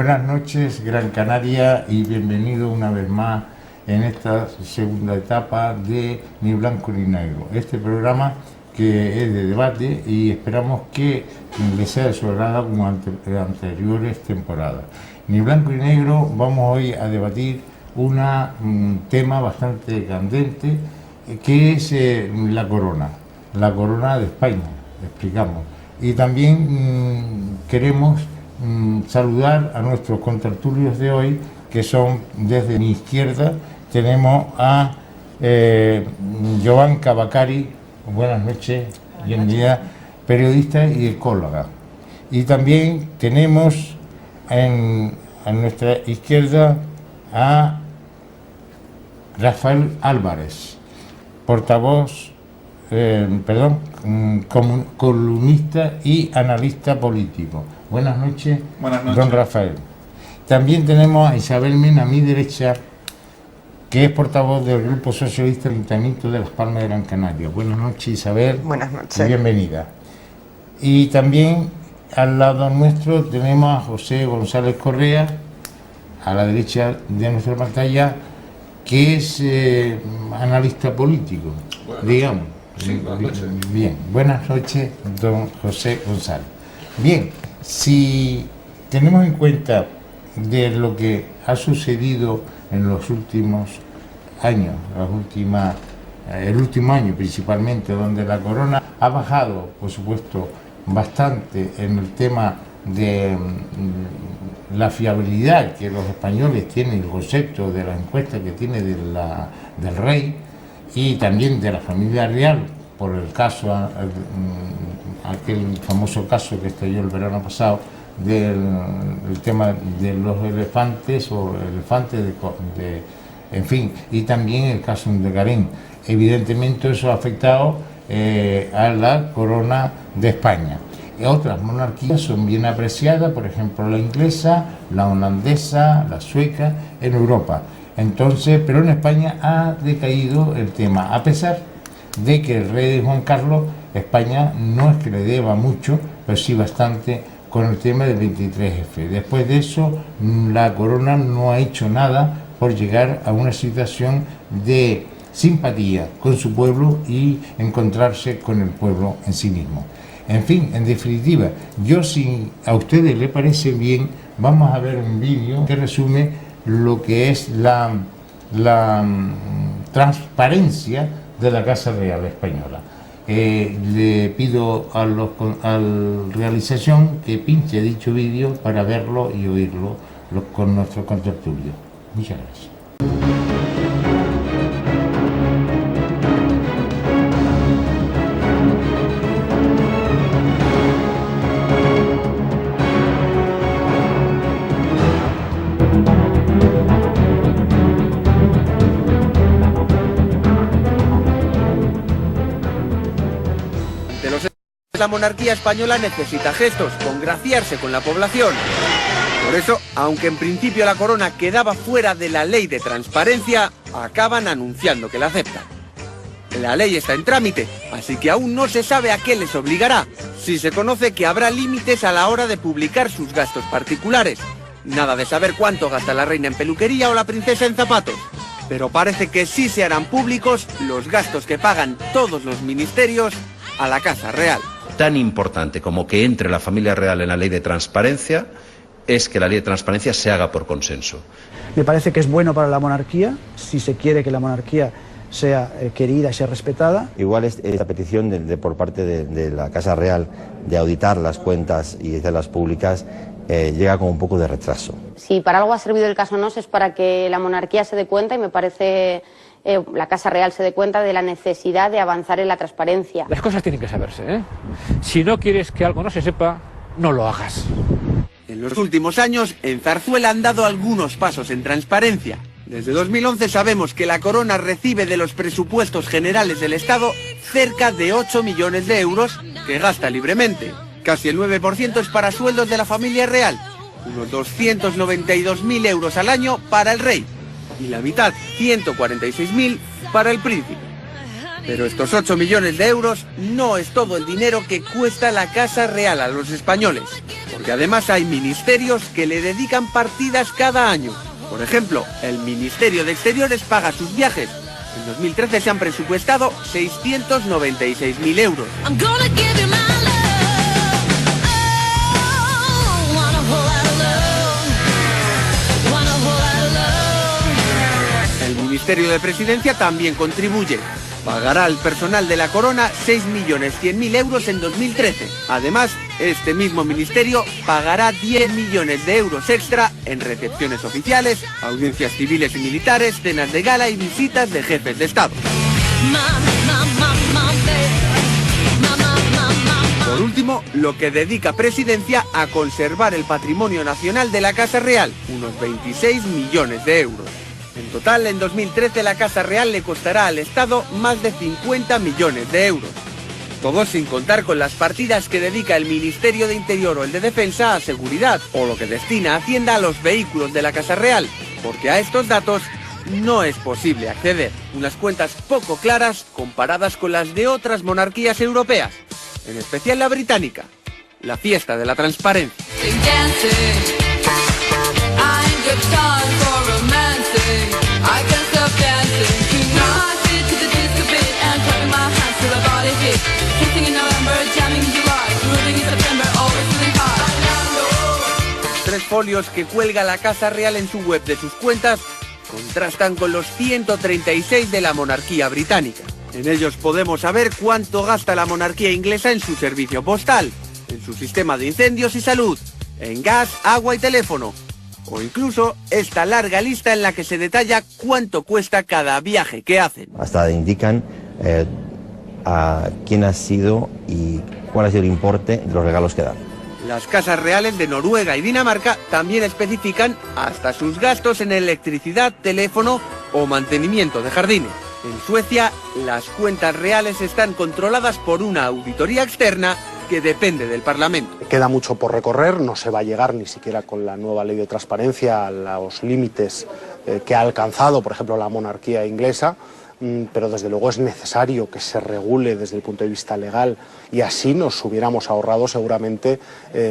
Buenas noches, Gran Canaria, y bienvenido una vez más en esta segunda etapa de Ni Blanco ni Negro. Este programa que es de debate y esperamos que les sea de su agrado como anteriores temporadas. Ni Blanco ni Negro, vamos hoy a debatir un tema bastante candente que es la corona de España, explicamos. Y también queremos saludar a nuestros contertulios de hoy, que son desde mi izquierda, tenemos a Jovanka Bacari, buenas noches, bienvenida, periodista y ecóloga. Y también tenemos a nuestra izquierda a Rafael Álvarez, columnista y analista político. Buenas noches, don Rafael. También tenemos a Isabel Mena a mi derecha, que es portavoz del Grupo Socialista del Ayuntamiento de Las Palmas de Gran Canaria. Buenas noches, Isabel. Buenas noches. Bienvenida. Y también al lado nuestro tenemos a José González Correa, a la derecha de nuestra pantalla, que es analista político, digamos. Sí, buenas noches. Bien, buenas noches, don José González. Bien, si tenemos en cuenta de lo que ha sucedido en los últimos años, el último año principalmente, donde la corona ha bajado, por supuesto, bastante en el tema de la fiabilidad que los españoles tienen, el concepto de la encuesta que tiene del rey y también de la familia real, por el caso, aquel famoso caso que estalló el verano pasado, del tema de los elefantes o elefantes en fin, y también el caso de Garén. Evidentemente eso ha afectado a la corona de España. Otras monarquías son bien apreciadas, por ejemplo la inglesa, la holandesa, la sueca, en Europa. Entonces, pero en España ha decaído el tema, a pesar de que el rey Juan Carlos, España no es que le deba mucho, pero sí bastante con el tema del 23F. Después de eso, la corona no ha hecho nada por llegar a una situación de simpatía con su pueblo y encontrarse con el pueblo en sí mismo. En fin, en definitiva, si a ustedes les parece bien, vamos a ver un vídeo que resume lo que es la transparencia de la Casa Real Española. Le pido al realización que pinche dicho vídeo para verlo y oírlo con nuestro contertulio. Muchas gracias. La monarquía española necesita gestos, congraciarse con la población. Por eso, aunque en principio la corona quedaba fuera de la ley de transparencia, acaban anunciando que la aceptan. La ley está en trámite, así que aún no se sabe a qué les obligará. Sí se conoce que habrá límites a la hora de publicar sus gastos particulares. Nada de saber cuánto gasta la reina en peluquería o la princesa en zapatos. Pero parece que sí se harán públicos los gastos que pagan todos los ministerios a la Casa Real. Tan importante como que entre la familia real en la ley de transparencia es que la ley de transparencia se haga por consenso. Me parece que es bueno para la monarquía, si se quiere que la monarquía sea querida y sea respetada. Igual esta petición por parte de la Casa Real de auditar las cuentas y hacerlas públicas llega con un poco de retraso. Si para algo ha servido el caso Noss es para que la monarquía se dé cuenta, y me parece la Casa Real se dé cuenta de la necesidad de avanzar en la transparencia. Las cosas tienen que saberse, ¿eh? Si no quieres que algo no se sepa, no lo hagas. En los últimos años, en Zarzuela han dado algunos pasos en transparencia. Desde 2011 sabemos que la corona recibe de los presupuestos generales del Estado cerca de 8 millones de euros que gasta libremente. Casi el 9% es para sueldos de la familia real, unos 292.000 euros al año para el rey, y la mitad, 146.000, para el príncipe. Pero estos 8 millones de euros no es todo el dinero que cuesta la Casa Real a los españoles, porque además hay ministerios que le dedican partidas cada año. Por ejemplo, el Ministerio de Exteriores paga sus viajes. En 2013 se han presupuestado 696.000 euros. El Ministerio de Presidencia también contribuye. Pagará al personal de la Corona 6.100.000 euros en 2013. Además, este mismo ministerio pagará 10 millones de euros extra en recepciones oficiales, audiencias civiles y militares, cenas de gala y visitas de jefes de Estado. Por último, lo que dedica Presidencia a conservar el patrimonio nacional de la Casa Real, unos 26 millones de euros. En total, en 2013 la Casa Real le costará al Estado más de 50 millones de euros. Todo sin contar con las partidas que dedica el Ministerio de Interior o el de Defensa a seguridad, o lo que destina Hacienda a los vehículos de la Casa Real, porque a estos datos no es posible acceder. Unas cuentas poco claras comparadas con las de otras monarquías europeas, en especial la británica, la fiesta de la transparencia. Los 3 folios que cuelga la Casa Real en su web de sus cuentas contrastan con los 136 de la monarquía británica. En ellos podemos saber cuánto gasta la monarquía inglesa en su servicio postal, en su sistema de incendios y salud, en gas, agua y teléfono, o incluso esta larga lista en la que se detalla cuánto cuesta cada viaje que hacen. Hasta indican a quién ha sido y cuál ha sido el importe de los regalos que dan. Las casas reales de Noruega y Dinamarca también especifican hasta sus gastos en electricidad, teléfono o mantenimiento de jardines. En Suecia, las cuentas reales están controladas por una auditoría externa que depende del Parlamento. Queda mucho por recorrer, no se va a llegar ni siquiera con la nueva ley de transparencia a los límites que ha alcanzado, por ejemplo, la monarquía inglesa, pero desde luego es necesario que se regule desde el punto de vista legal y así nos hubiéramos ahorrado seguramente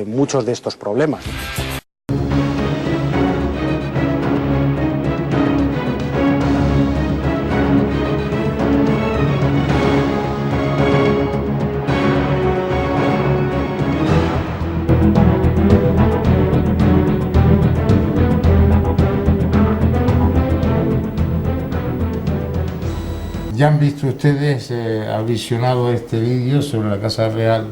muchos de estos problemas. Ya han visto ustedes, ha visionado este vídeo sobre la Casa Real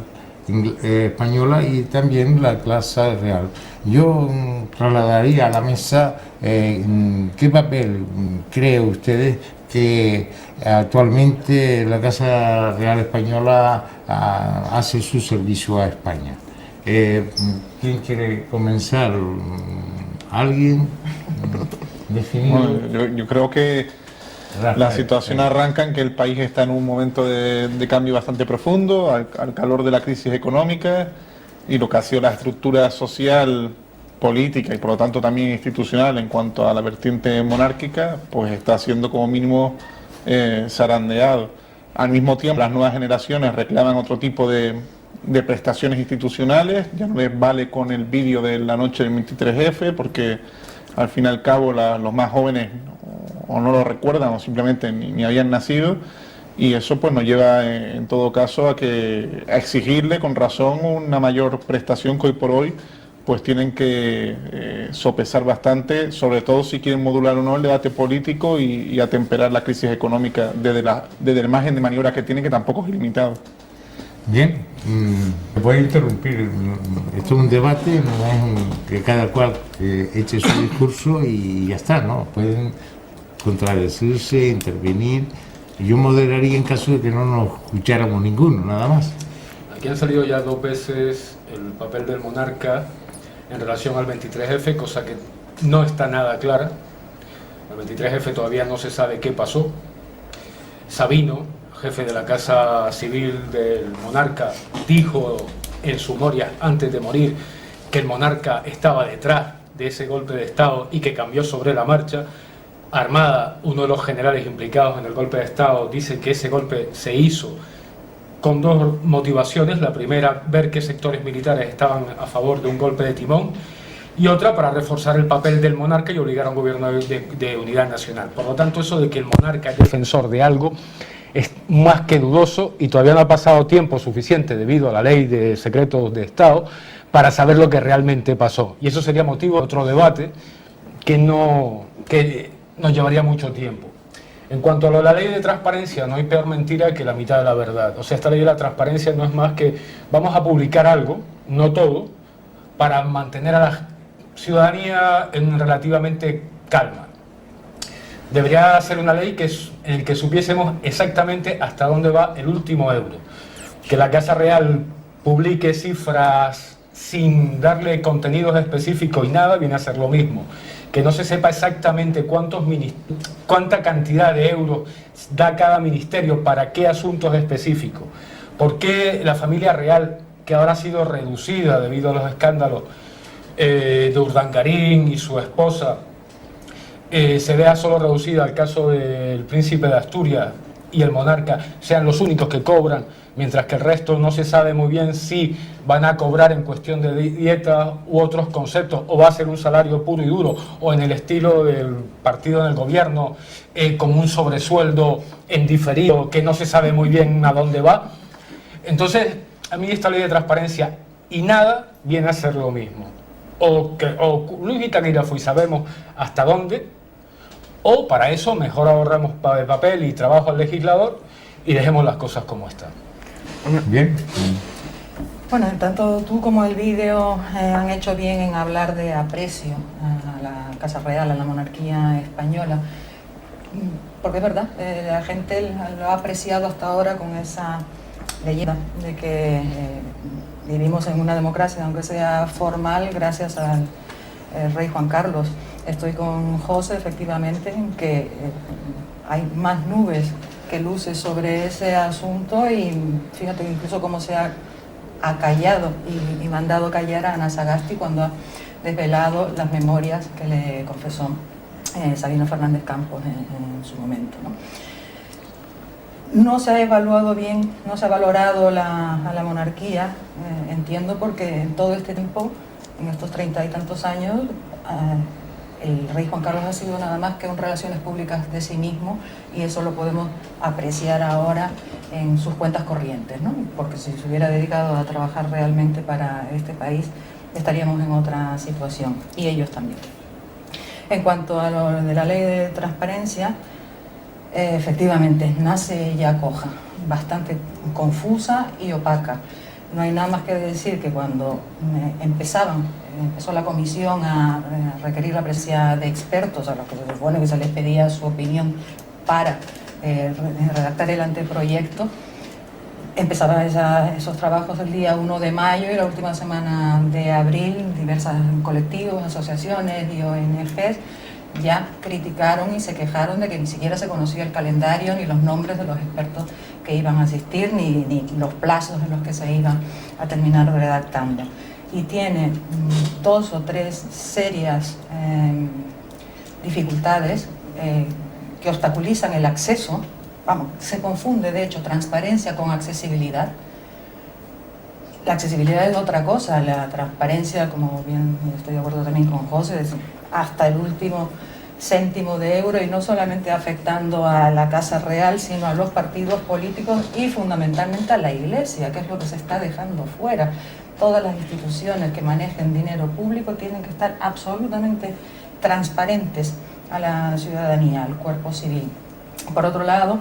española y también la Casa Real. Yo trasladaría a la mesa qué papel cree ustedes que actualmente la Casa Real española hace su servicio a España. ¿Quién quiere comenzar? ¿Alguien? Bueno, yo creo que la situación arranca en que el país está en un momento de cambio bastante profundo, al calor de la crisis económica, y lo que ha sido la estructura social, política y por lo tanto también institucional en cuanto a la vertiente monárquica, pues está siendo como mínimo zarandeado. Al mismo tiempo, las nuevas generaciones reclaman otro tipo de prestaciones institucionales. Ya no les vale con el vídeo de la noche del 23F, porque al fin y al cabo los más jóvenes o no lo recuerdan o simplemente ni habían nacido, y eso pues nos lleva en todo caso a exigirle con razón una mayor prestación que hoy por hoy pues tienen que sopesar bastante, sobre todo si quieren modular o no el debate político y atemperar la crisis económica desde el margen de maniobra que tienen, que tampoco es ilimitado. Bien, me voy a interrumpir. Esto es un debate, no es que cada cual eche su discurso y ya está, ¿no? Pueden contradecirse, intervenir. Yo moderaría en caso de que no nos escucháramos ninguno, nada más. Aquí han salido ya 2 veces el papel del monarca en relación al 23F, cosa que no está nada clara. El 23F todavía no se sabe qué pasó. Sabino, jefe de la Casa Civil del monarca, dijo en su memoria antes de morir que el monarca estaba detrás de ese golpe de Estado y que cambió sobre la marcha. Armada, uno de los generales implicados en el golpe de Estado, dice que ese golpe se hizo con dos motivaciones. La primera, ver qué sectores militares estaban a favor de un golpe de timón, y otra para reforzar el papel del monarca y obligar a un gobierno de unidad nacional. Por lo tanto, eso de que el monarca es defensor de algo es más que dudoso, y todavía no ha pasado tiempo suficiente debido a la ley de secretos de Estado para saber lo que realmente pasó. Y eso sería motivo de otro debate que nos llevaría mucho tiempo. En cuanto a la ley de transparencia, no hay peor mentira que la mitad de la verdad. O sea, esta ley de la transparencia no es más que vamos a publicar algo, no todo, para mantener a la ciudadanía en relativamente calma. Debería ser una ley en que supiésemos exactamente hasta dónde va el último euro. Que la Casa Real publique cifras sin darle contenidos específicos y nada, viene a ser lo mismo. Que no se sepa exactamente cuánta cantidad de euros da cada ministerio para qué asuntos específicos. ¿Por qué la familia real, que ahora ha sido reducida debido a los escándalos de Urdangarín y su esposa, se vea solo reducida al caso del príncipe de Asturias y el monarca sean los únicos que cobran, mientras que el resto no se sabe muy bien si van a cobrar en cuestión de dieta u otros conceptos, o va a ser un salario puro y duro, o en el estilo del partido en el gobierno, como un sobresueldo en diferido que no se sabe muy bien a dónde va? Entonces, a mí esta ley de transparencia y nada viene a ser lo mismo. O Luis Itaquira fue y sabemos hasta dónde, o para eso mejor ahorramos papel y trabajo al legislador y dejemos las cosas como están. Bien. Bueno, tanto tú como el vídeo han hecho bien en hablar de aprecio a la Casa Real, a la monarquía española, porque es verdad, la gente lo ha apreciado hasta ahora con esa leyenda de que vivimos en una democracia, aunque sea formal, gracias al rey Juan Carlos. Estoy con José, efectivamente, en que hay más nubes que luces sobre ese asunto, y fíjate incluso cómo se ha acallado y mandado callar a Ana Sagasti cuando ha desvelado las memorias que le confesó Sabino Fernández Campos en su momento, ¿no? No se ha evaluado bien, no se ha valorado a la monarquía, entiendo, porque en todo este tiempo, en estos 30 y tantos años, el rey Juan Carlos ha sido nada más que un relaciones públicas de sí mismo, y eso lo podemos apreciar ahora en sus cuentas corrientes, ¿no? Porque si se hubiera dedicado a trabajar realmente para este país, estaríamos en otra situación, y ellos también. En cuanto a lo de la ley de transparencia, efectivamente, nace ya coja, bastante confusa y opaca. No hay nada más que decir que cuando empezó la comisión a requerir la presencia de expertos, a los que se supone que se les pedía su opinión para redactar el anteproyecto, empezaban esos trabajos el día 1 de mayo y la última semana de abril, diversos colectivos, asociaciones y ONGs ya criticaron y se quejaron de que ni siquiera se conocía el calendario, ni los nombres de los expertos que iban a asistir, ni los plazos en los que se iban a terminar redactando. Y tiene 2 o 3 serias dificultades que obstaculizan el acceso. Vamos, se confunde de hecho transparencia con accesibilidad. La accesibilidad es otra cosa, la transparencia, como bien estoy de acuerdo también con José, es hasta el último céntimo de euro, y no solamente afectando a la Casa Real, sino a los partidos políticos y fundamentalmente a la Iglesia, que es lo que se está dejando fuera. Todas las instituciones que manejen dinero público tienen que estar absolutamente transparentes a la ciudadanía, al cuerpo civil. Por otro lado,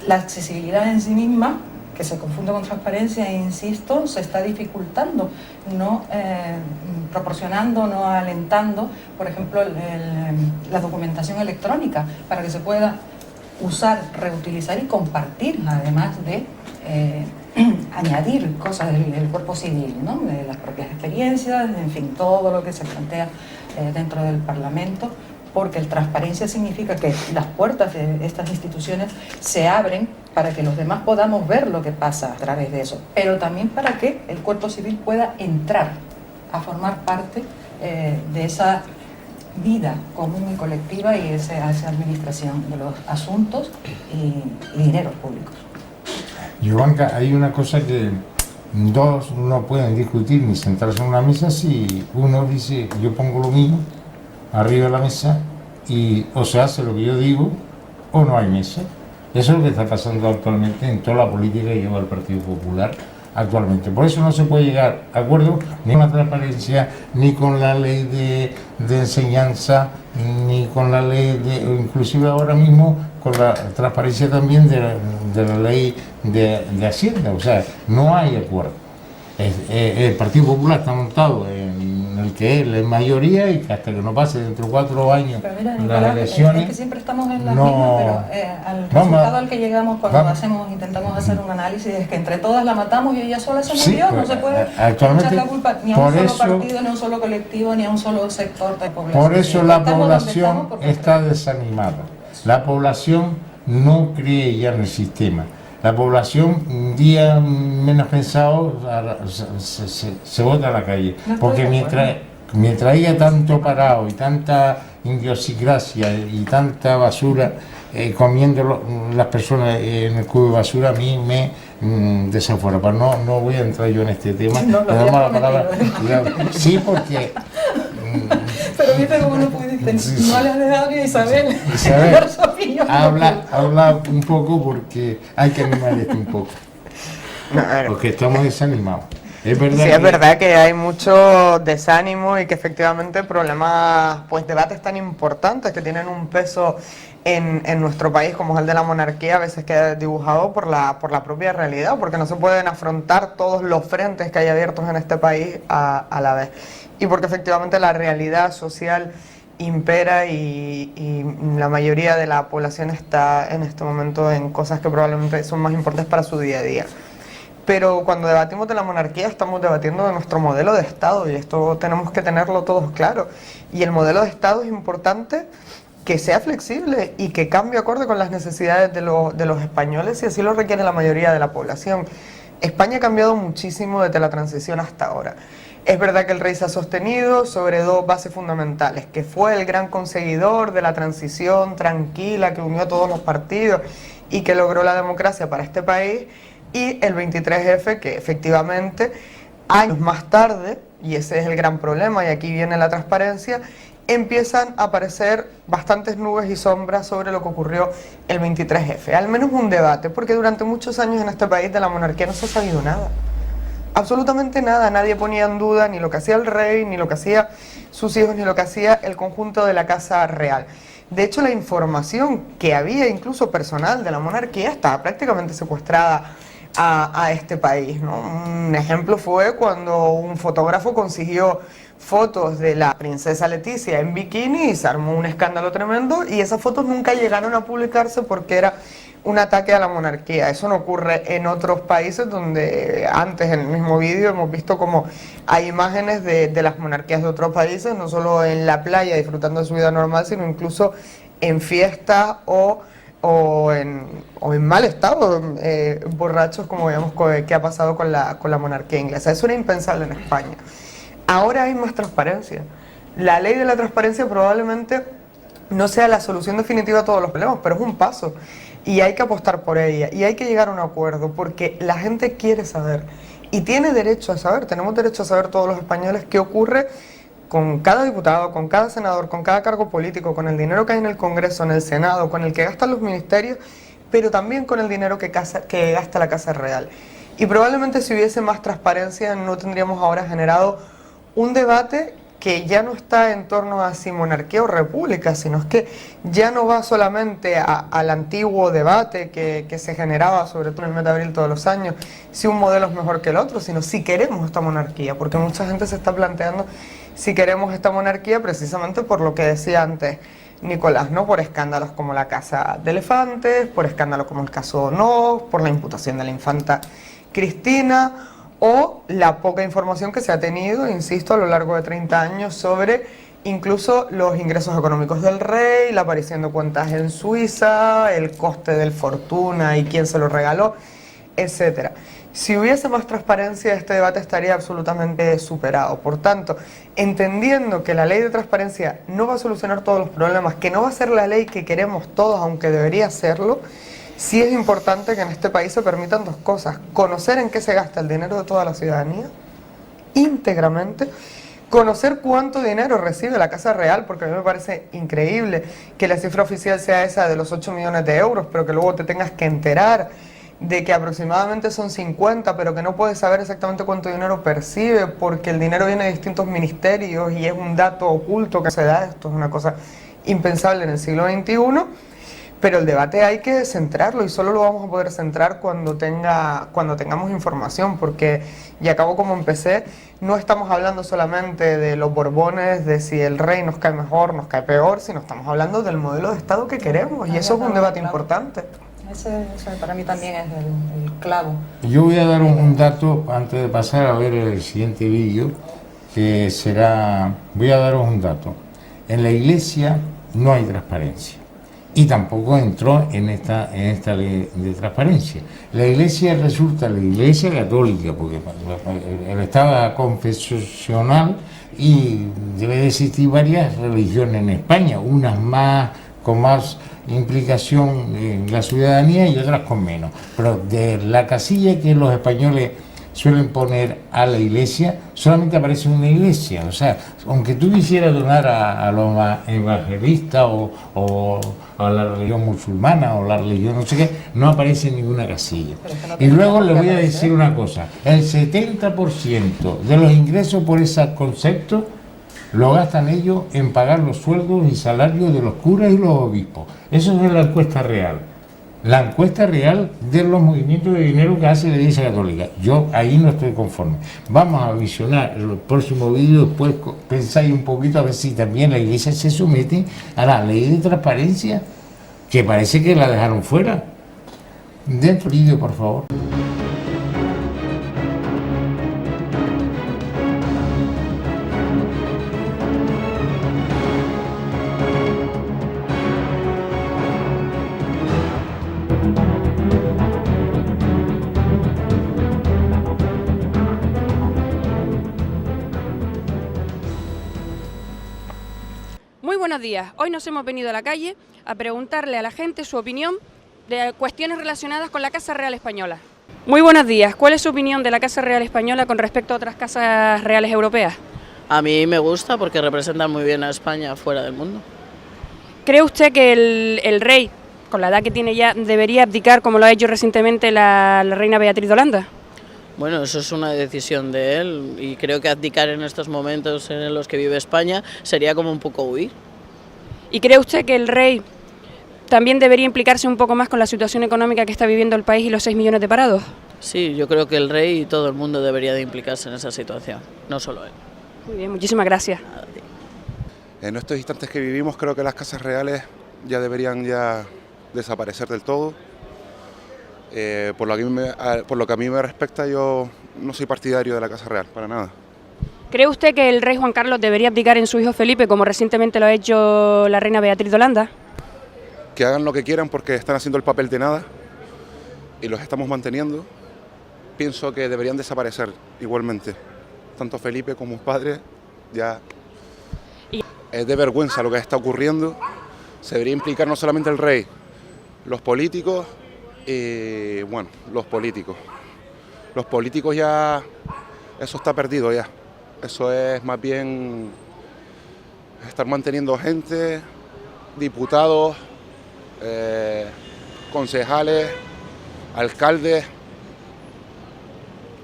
la accesibilidad en sí misma, que se confunde con transparencia, e insisto, se está dificultando, no proporcionando, no alentando, por ejemplo, la documentación electrónica, para que se pueda usar, reutilizar y compartir, además de añadir cosas del cuerpo civil, ¿no? De las propias experiencias, en fin, todo lo que se plantea dentro del Parlamento, porque la transparencia significa que las puertas de estas instituciones se abren para que los demás podamos ver lo que pasa a través de eso, pero también para que el cuerpo civil pueda entrar a formar parte de esa vida común y colectiva y esa administración de los asuntos y dineros públicos. Giovanca, hay una cosa que dos no pueden discutir ni sentarse en una mesa si uno dice yo pongo lo mío arriba de la mesa y o se hace lo que yo digo o no hay mesa. Eso es lo que está pasando actualmente en toda la política que lleva el Partido Popular actualmente. Por eso no se puede llegar a acuerdo ni con la transparencia, ni con la ley de enseñanza, ni con la ley de, inclusive ahora mismo con la transparencia también de la ley de Hacienda. O sea, no hay acuerdo. El Partido Popular está montado en el que es la mayoría y que hasta que no pase dentro de 4 años pero mira, las Nicolás, elecciones... es que siempre estamos en la misma, pero al resultado al que llegamos cuando intentamos hacer un análisis es que entre todas la matamos y ella sola se murió. Pues, no se puede echar la culpa ni a un solo partido, ni a un solo colectivo, ni a un solo sector de población. Por eso la población está desanimada. La población no cree ya en el sistema. La población, un día menos pensado, se bota a la calle. Porque mientras haya tanto parado y tanta idiosincrasia y tanta basura comiendo las personas en el cubo de basura, a mí me desafuera. Pero no voy a entrar yo en este tema. No, le damos la palabra. Sí, porque... Pero viste cómo no pudiste, sí. No le has dejado ni a Isabel. Habla un poco porque hay que animar esto un poco. Porque estamos desanimados. Es verdad, sí, es verdad que hay mucho desánimo y que efectivamente problemas, pues debates tan importantes que tienen un peso en nuestro país como es el de la monarquía a veces queda dibujado por la propia realidad, porque no se pueden afrontar todos los frentes que hay abiertos en este país a la vez. Y porque efectivamente la realidad social impera y la mayoría de la población está en este momento en cosas que probablemente son más importantes para su día a día. Pero cuando debatimos de la monarquía estamos debatiendo de nuestro modelo de Estado y esto tenemos que tenerlo todos claro. Y el modelo de Estado es importante que sea flexible y que cambie acorde con las necesidades de los españoles si así lo requiere la mayoría de la población. España ha cambiado muchísimo desde la transición hasta ahora. Es verdad que el rey se ha sostenido sobre dos bases fundamentales, que fue el gran conseguidor de la transición tranquila que unió a todos los partidos y que logró la democracia para este país, y el 23F, que efectivamente años más tarde, y ese es el gran problema, y aquí viene la transparencia, empiezan a aparecer bastantes nubes y sombras sobre lo que ocurrió el 23F. Al menos un debate, porque durante muchos años en este país de la monarquía no se ha sabido nada. Absolutamente nada, nadie ponía en duda ni lo que hacía el rey, ni lo que hacía sus hijos, ni lo que hacía el conjunto de la Casa Real. De hecho, la información que había, incluso personal, de la monarquía estaba prácticamente secuestrada a este país, ¿no? Un ejemplo fue cuando un fotógrafo consiguió fotos de la princesa Leticia en bikini y se armó un escándalo tremendo y esas fotos nunca llegaron a publicarse porque era un ataque a la monarquía. Eso no ocurre en otros países donde antes en el mismo vídeo hemos visto como hay imágenes de las monarquías de otros países, no solo en la playa disfrutando de su vida normal, sino incluso en fiestas o en mal estado, borrachos, como vemos que ha pasado con la monarquía inglesa. Eso era impensable en España. Ahora hay más transparencia. La ley de la transparencia probablemente no sea la solución definitiva a todos los problemas, pero es un paso y hay que apostar por ella y hay que llegar a un acuerdo porque la gente quiere saber y tiene derecho a saber, tenemos derecho a saber todos los españoles qué ocurre con cada diputado, con cada senador, con cada cargo político, con el dinero que hay en el Congreso, en el Senado, con el que gastan los ministerios, pero también con el dinero que gasta la Casa Real. Y probablemente si hubiese más transparencia no tendríamos ahora generado un debate que ya no está en torno a si monarquía o república, sino es que ya no va solamente al antiguo debate que se generaba, sobre todo en el mes de abril todos los años, si un modelo es mejor que el otro, sino si queremos esta monarquía, porque mucha gente se está planteando si queremos esta monarquía precisamente por lo que decía antes Nicolás, ¿no? Por escándalos como la Casa de Elefantes, por escándalos como el caso No, por la imputación de la infanta Cristina, o la poca información que se ha tenido, insisto, a lo largo de 30 años sobre incluso los ingresos económicos del rey, la aparición de cuentas en Suiza, el coste del fortuna y quién se lo regaló. etcétera. Si hubiese más transparencia, este debate estaría absolutamente superado. Por tanto, entendiendo que la ley de transparencia no va a solucionar todos los problemas, que no va a ser la ley que queremos todos, aunque debería serlo, sí es importante que en este país se permitan dos cosas: conocer en qué se gasta el dinero de toda la ciudadanía, íntegramente, conocer cuánto dinero recibe la Casa Real, porque a mí me parece increíble que la cifra oficial sea esa de los 8 millones de euros, pero que luego te tengas que enterar de que aproximadamente son 50, pero que no puedes saber exactamente cuánto dinero percibe, porque el dinero viene de distintos ministerios y es un dato oculto que se da. Esto es una cosa impensable en el siglo XXI, pero el debate hay que centrarlo, y solo lo vamos a poder centrar cuando tengamos información, porque, y acabo como empecé, no estamos hablando solamente de los Borbones, de si el rey nos cae mejor, nos cae peor, sino estamos hablando del modelo de Estado que queremos, y eso es un debate importante. Ese para mí también es el clavo. Yo voy a dar un dato antes de pasar a ver el siguiente vídeo, que será, voy a daros un dato. En la Iglesia no hay transparencia, y tampoco entró en esta ley de transparencia. La Iglesia resulta la Iglesia católica, porque el Estado confesional, y debe de existir varias religiones en España, unas más con más implicación en la ciudadanía y otras con menos, pero de la casilla que los españoles suelen poner a la Iglesia, solamente aparece una iglesia. O sea, aunque tú quisieras donar a los evangelistas o a la religión musulmana o la religión no sé qué, no aparece en ninguna casilla. Y luego les voy a decir una cosa: el 70% de los ingresos por esos conceptos lo gastan ellos en pagar los sueldos y salarios de los curas y los obispos. Eso es la encuesta real. La encuesta real de los movimientos de dinero que hace la Iglesia Católica. Yo ahí no estoy conforme. Vamos a visionar el próximo vídeo, después pensáis un poquito a ver si también la Iglesia se somete a la ley de transparencia, que parece que la dejaron fuera. Dentro del vídeo, por favor. Buenos días. Hoy nos hemos venido a la calle a preguntarle a la gente su opinión de cuestiones relacionadas con la Casa Real Española. Muy buenos días. ¿Cuál es su opinión de la Casa Real Española con respecto a otras casas reales europeas? A mí me gusta porque representan muy bien a España fuera del mundo. ¿Cree usted que el rey, con la edad que tiene ya, debería abdicar como lo ha hecho recientemente la reina Beatriz de Holanda? Bueno, eso es una decisión de él, y creo que abdicar en estos momentos en los que vive España sería como un poco huir. ¿Y cree usted que el rey también debería implicarse un poco más con la situación económica que está viviendo el país y los 6 millones de parados? Sí, yo creo que el rey y todo el mundo debería de implicarse en esa situación, no solo él. Muy bien, muchísimas gracias. En estos instantes que vivimos, creo que las casas reales ya deberían desaparecer del todo. Por lo que a mí me respecta, yo no soy partidario de la Casa Real, para nada. ¿Cree usted que el rey Juan Carlos debería abdicar en su hijo Felipe, como recientemente lo ha hecho la reina Beatriz de Holanda? Que hagan lo que quieran porque están haciendo el papel de nada y los estamos manteniendo. Pienso que deberían desaparecer igualmente. Tanto Felipe como padre, ya es de vergüenza lo que está ocurriendo. Se debería implicar no solamente el rey, los políticos y, bueno, los políticos. Los políticos ya, eso está perdido ya. Eso es más bien estar manteniendo gente, diputados, concejales, alcaldes.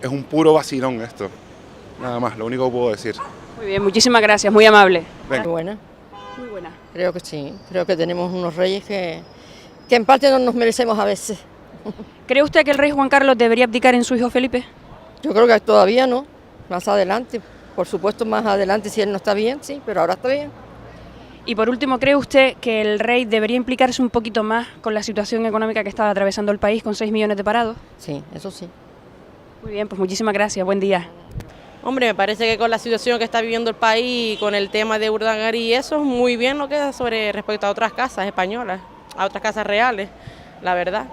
Es un puro vacilón esto, nada más, lo único que puedo decir. Muy bien, muchísimas gracias, muy amable. Venga. Muy buena. Muy buena. Creo que sí, creo que tenemos unos reyes que en parte no nos merecemos a veces. ¿Cree usted que el rey Juan Carlos debería abdicar en su hijo Felipe? Yo creo que todavía no, más adelante. Por supuesto, más adelante, si él no está bien, sí, pero ahora está bien. Y por último, ¿cree usted que el rey debería implicarse un poquito más con la situación económica que está atravesando el país con 6 millones de parados? Sí, eso sí. Muy bien, pues muchísimas gracias, buen día. Hombre, me parece que con la situación que está viviendo el país y con el tema de Urdangarín y eso, es muy bien lo que da sobre respecto a otras casas españolas, a otras casas reales, la verdad.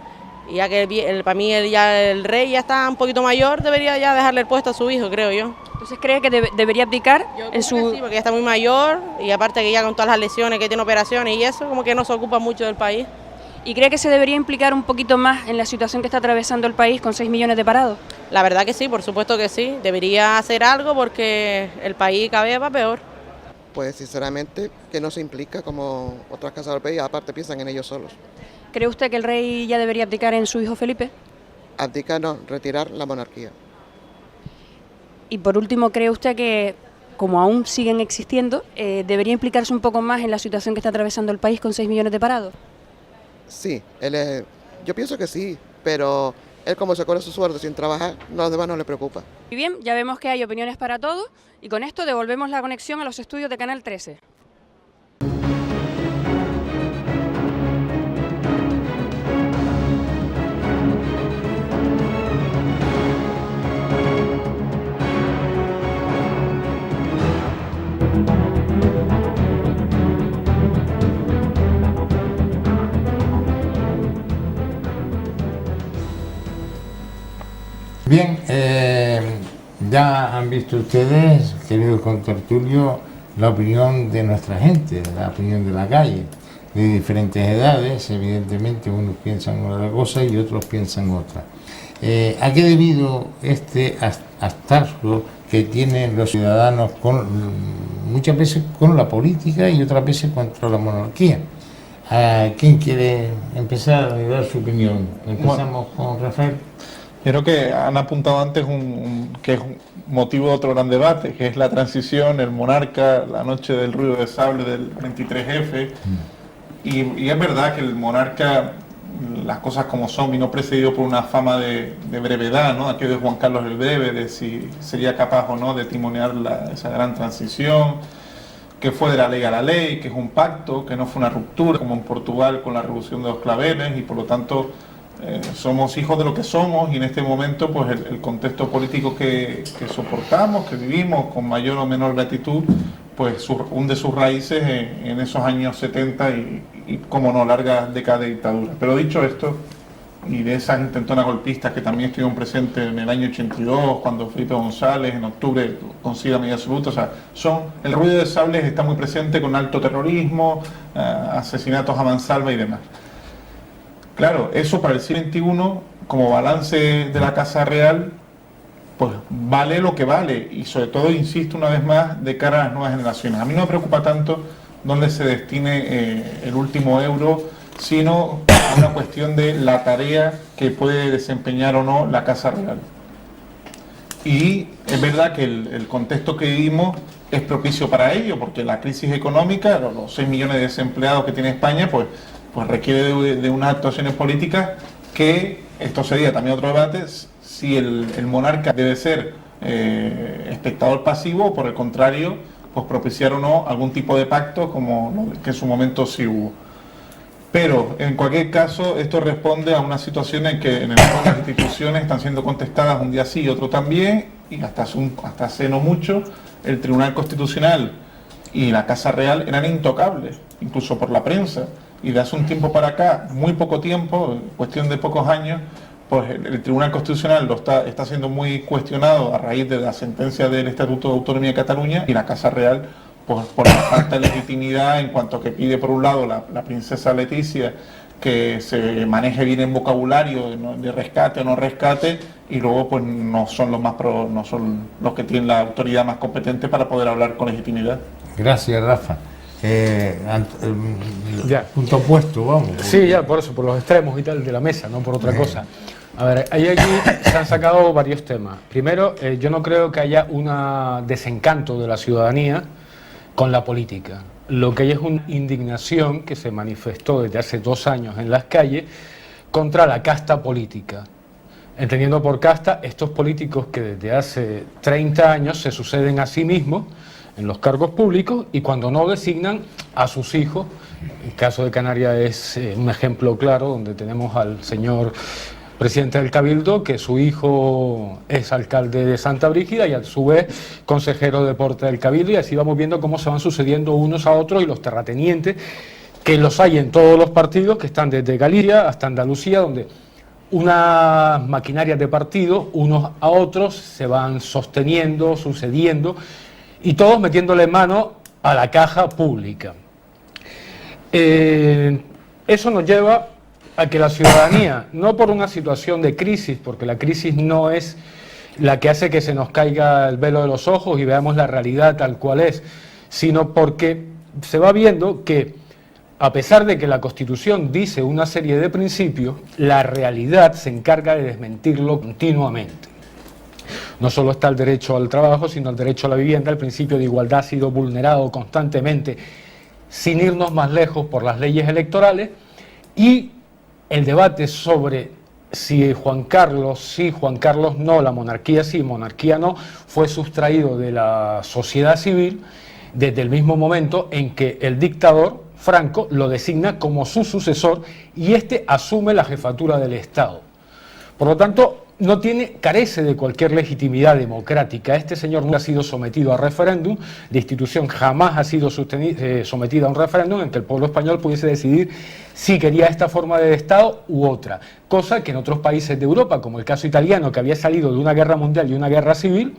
Y ya que para mí el rey ya está un poquito mayor, debería ya dejarle el puesto a su hijo, creo yo. Entonces, ¿cree que debería abdicar en su...? Sí, porque ya está muy mayor y aparte que ya con todas las lesiones que tiene, operaciones y eso, como que no se ocupa mucho del país. ¿Y cree que se debería implicar un poquito más en la situación que está atravesando el país con 6 millones de parados? La verdad que sí, por supuesto que sí. Debería hacer algo porque el país cada vez va peor. Pues sinceramente que no se implica como otras casas del país, aparte piensan en ellos solos. ¿Cree usted que el rey ya debería abdicar en su hijo Felipe? Abdicar no, retirar la monarquía. Y por último, ¿cree usted que, como aún siguen existiendo, debería implicarse un poco más en la situación que está atravesando el país con 6 millones de parados? Sí, yo pienso que sí, pero él como se cobra su sueldo sin trabajar, los demás no le preocupa. Y bien, ya vemos que hay opiniones para todos y con esto devolvemos la conexión a los estudios de Canal 13. Bien, ya han visto ustedes, queridos contertulios, la opinión de nuestra gente, la opinión de la calle, de diferentes edades. Evidentemente unos piensan una cosa y otros piensan otra. ¿A qué debido este hartazgo que tienen los ciudadanos muchas veces con la política y otras veces contra la monarquía? ¿Quién quiere empezar a dar su opinión? Empezamos con Rafael. Creo que han apuntado antes que es un motivo de otro gran debate, que es la transición, el monarca, la noche del ruido de sable del 23F. Y es verdad que el monarca, las cosas como son, vino precedido por una fama de brevedad, ¿no? Aquello de Juan Carlos el Breve, de si sería capaz o no de timonear esa gran transición, que fue de la ley a la ley, que es un pacto, que no fue una ruptura, como en Portugal con la Revolución de los Claveles, y por lo tanto somos hijos de lo que somos, y en este momento pues el contexto político que soportamos, que vivimos con mayor o menor gratitud, pues hunde sus raíces en esos años 70 y como no, largas décadas de dictadura. Pero dicho esto, y de esas intentonas golpistas que también estuvieron presentes en el año 82, cuando Felipe González en octubre consigue la medida absoluta, o sea, el ruido de sables está muy presente con alto terrorismo, asesinatos a mansalva y demás. Claro, eso para el siglo XXI, como balance de la Casa Real, pues vale lo que vale, y sobre todo, insisto una vez más, de cara a las nuevas generaciones. A mí no me preocupa tanto dónde se destine el último euro, sino a una cuestión de la tarea que puede desempeñar o no la Casa Real. Y es verdad que el contexto que vivimos es propicio para ello, porque la crisis económica, los 6 millones de desempleados que tiene España, pues requiere de unas actuaciones políticas que, esto sería también otro debate, si el monarca debe ser espectador pasivo o por el contrario, pues propiciar o no algún tipo de pacto como que en su momento sí hubo. Pero en cualquier caso esto responde a una situación en que en el fondo las instituciones están siendo contestadas un día sí y otro también, y hasta hace no mucho el Tribunal Constitucional y la Casa Real eran intocables, incluso por la prensa. Y de hace un tiempo para acá, muy poco tiempo, cuestión de pocos años, pues el Tribunal Constitucional está siendo muy cuestionado a raíz de la sentencia del Estatuto de Autonomía de Cataluña, y la Casa Real, pues por la falta de legitimidad en cuanto a que pide por un lado la princesa Leticia que se maneje bien en vocabulario de rescate o no rescate, y luego pues no son los que tienen la autoridad más competente para poder hablar con legitimidad. Gracias, Rafa. Punto opuesto, vamos. Sí, ya, por eso, por los extremos y tal de la mesa, no por otra cosa. A ver, aquí se han sacado varios temas. Primero, yo no creo que haya un desencanto de la ciudadanía con la política. Lo que hay es una indignación que se manifestó desde hace 2 años en las calles contra la casta política. Entendiendo por casta estos políticos que desde hace 30 años se suceden a sí mismos en los cargos públicos, y cuando no designan a sus hijos. El caso de Canarias es un ejemplo claro, donde tenemos al señor presidente del Cabildo, que su hijo es alcalde de Santa Brígida y a su vez consejero de deporte del Cabildo, y así vamos viendo cómo se van sucediendo unos a otros, y los terratenientes, que los hay en todos los partidos, que están desde Galicia hasta Andalucía, donde unas maquinarias de partido, unos a otros se van sosteniendo, sucediendo, y todos metiéndole mano a la caja pública. Eso nos lleva a que la ciudadanía, no por una situación de crisis, porque la crisis no es la que hace que se nos caiga el velo de los ojos y veamos la realidad tal cual es, sino porque se va viendo que, a pesar de que la Constitución dice una serie de principios, la realidad se encarga de desmentirlo continuamente. No solo está el derecho al trabajo, sino el derecho a la vivienda. El principio de igualdad ha sido vulnerado constantemente, sin irnos más lejos, por las leyes electorales, y el debate sobre si Juan Carlos sí, Juan Carlos no, la monarquía sí, monarquía no, fue sustraído de la sociedad civil desde el mismo momento en que el dictador Franco lo designa como su sucesor y este asume la jefatura del Estado. Por lo tanto, carece de cualquier legitimidad democrática. Este señor no ha sido sometido a referéndum, la institución jamás ha sido sometida a un referéndum en que el pueblo español pudiese decidir si quería esta forma de Estado u otra, cosa que en otros países de Europa, como el caso italiano, que había salido de una guerra mundial y una guerra civil,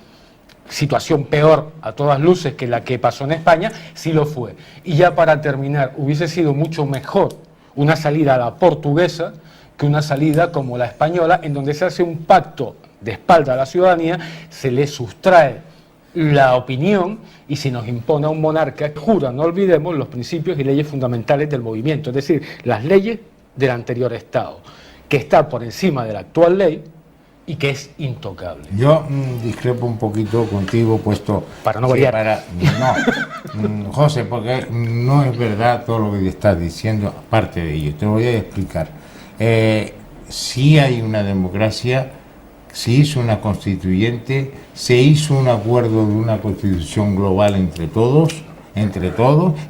situación peor a todas luces que la que pasó en España, sí lo fue. Y ya para terminar, hubiese sido mucho mejor una salida a la portuguesa que una salida como la española, en donde se hace un pacto de espalda a la ciudadanía, se le sustrae la opinión y se nos impone a un monarca que jura, no olvidemos, los principios y leyes fundamentales del movimiento, es decir, las leyes del anterior Estado, que está por encima de la actual ley y que es intocable. Yo discrepo un poquito contigo, puesto... Para no variar. No, José, porque no es verdad todo lo que estás diciendo, aparte de ello. Te lo voy a explicar. Sí hay una democracia, se hizo una constituyente, se hizo un acuerdo de una constitución global entre todos,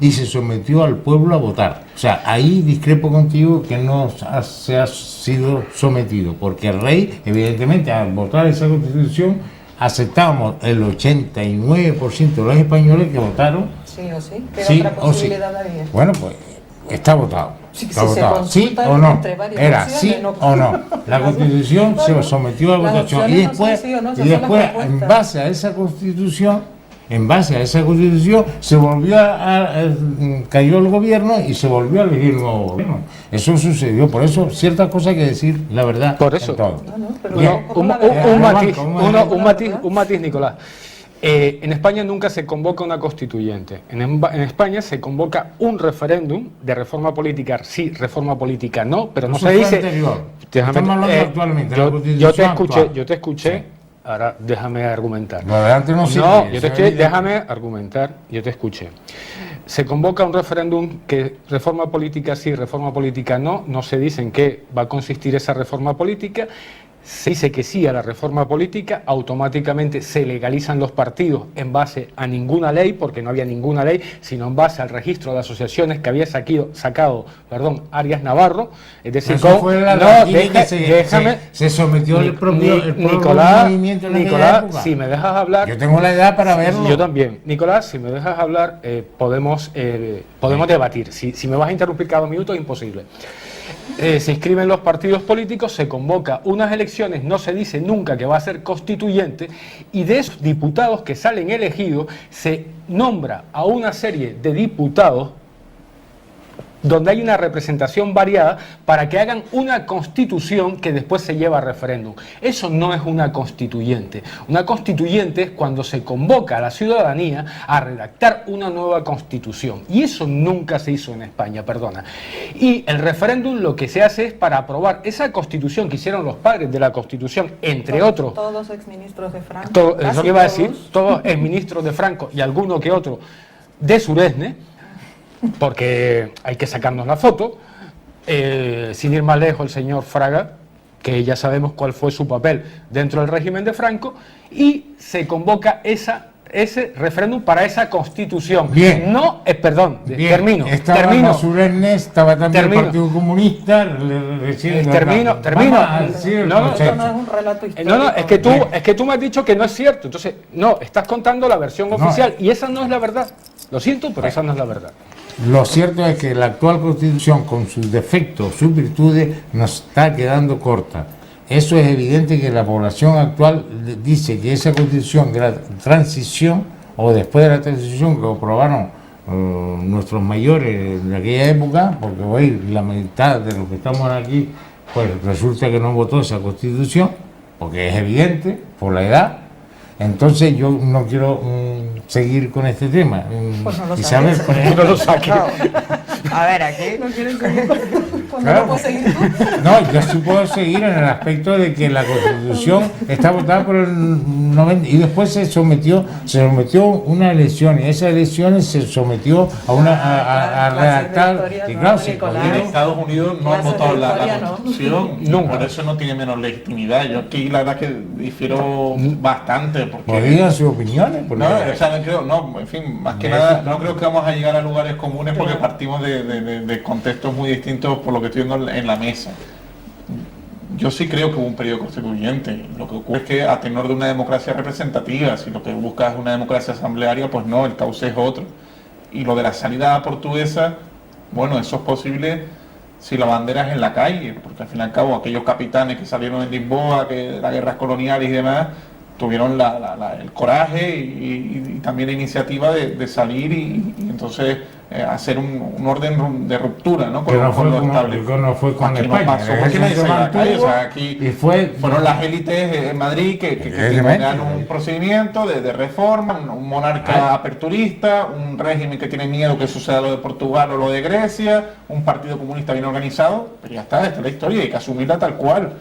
y se sometió al pueblo a votar. O sea, ahí discrepo contigo que no se ha sido sometido, porque el rey, evidentemente, al votar esa constitución, aceptamos el 89% de los españoles que votaron. Sí o sí, ¿qué sí otra posibilidad había? Bueno, pues está votado. Está si votado. ¿Sí o no? Era sí o no. La constitución se sometió a votación y después, en base a esa constitución, se volvió cayó el gobierno y se volvió a elegir un nuevo gobierno. Eso sucedió, por eso ciertas cosas hay que decir la verdad. Por eso. Un matiz, Nicolás. En España nunca se convoca una constituyente. En España se convoca un referéndum de reforma política, sí, reforma política no, pero no se dice. Yo te escuché. Sí. Ahora déjame argumentar. Déjame argumentar, yo te escuché. Se convoca un referéndum que reforma política sí, reforma política no, no se dice en qué va a consistir esa reforma política. Se dice que sí a la reforma política, automáticamente se legalizan los partidos en base a ninguna ley, porque no había ninguna ley, sino en base al registro de asociaciones que había sacado Arias Navarro. Es decir, se sometió el propio movimiento. Nicolás, si me dejas hablar... Yo tengo la edad para verlo. Yo también. Nicolás, si me dejas hablar, podemos debatir. Si me vas a interrumpir cada minuto, es imposible. Se inscriben los partidos políticos, se convoca unas elecciones, no se dice nunca que va a ser constituyente, y de esos diputados que salen elegidos se nombra a una serie de diputados donde hay una representación variada para que hagan una constitución que después se lleva a referéndum. Eso no es una constituyente. Una constituyente es cuando se convoca a la ciudadanía a redactar una nueva constitución. Y eso nunca se hizo en España, perdona. Y el referéndum lo que se hace es para aprobar esa constitución que hicieron los padres de la constitución, entre otros. Todos exministros de Franco. Eso que iba a decir, todos exministros de Franco y alguno que otro de Suresne, porque hay que sacarnos la foto, sin ir más lejos, el señor Fraga, que ya sabemos cuál fue su papel dentro del régimen de Franco, y se convoca ese referéndum para esa constitución. Bien. No, perdón, bien. Termino. Suresne, estaba también el Partido Comunista. Termino. No es un relato histórico. No, es que tú me has dicho que no es cierto. Entonces, no, estás contando la versión oficial y esa no es la verdad. Lo siento, pero esa no es la verdad. Lo cierto es que la actual Constitución, con sus defectos, sus virtudes, nos está quedando corta. eso es evidente que la población actual dice que esa constitución de la transición, o después de la transición que aprobaron nuestros mayores de aquella época, porque hoy la mitad de los que estamos aquí, pues resulta que no votó esa constitución, porque es evidente, por la edad. Entonces yo no quiero seguir con este tema. Pues no lo Isabel, saques. por ejemplo, lo saque. No. A ver, aquí... ¿No quieres seguir? Pues Claro. no lo puedes seguir tú. No, yo sí puedo seguir en el aspecto de que la Constitución está votada por el 90 y después se sometió una elección y esas elecciones se sometió a redactar y claro, se En Estados Unidos no han votado la Constitución, por eso no tiene menos legitimidad. Yo aquí la verdad que difiero bastante. Porque, pues digan sus opiniones. No, o sea, no creo, no, en fin, más que nada, no creo que vamos a llegar a lugares comunes porque partimos de contextos muy distintos por lo que estoy viendo en la mesa. Yo sí creo que hubo un periodo constituyente. Lo que ocurre es que a tenor de una democracia representativa, si lo que buscas es una democracia asamblearia, pues no, el cauce es otro. Y lo de la salida portuguesa, bueno, eso es posible si la bandera es en la calle, porque al fin y al cabo aquellos capitanes que salieron en Lisboa, que de las guerras coloniales y demás, tuvieron el coraje y también la iniciativa de salir y entonces hacer un orden de ruptura, ¿no? Pero no fue con aquí España. no pasó porque nadie se la calle, o sea, aquí fueron las élites en Madrid que tienen un procedimiento de reforma, un monarca aperturista, un régimen que tiene miedo que suceda lo de Portugal o lo de Grecia, un partido comunista bien organizado, pero ya está, esta es la historia y hay que asumirla tal cual.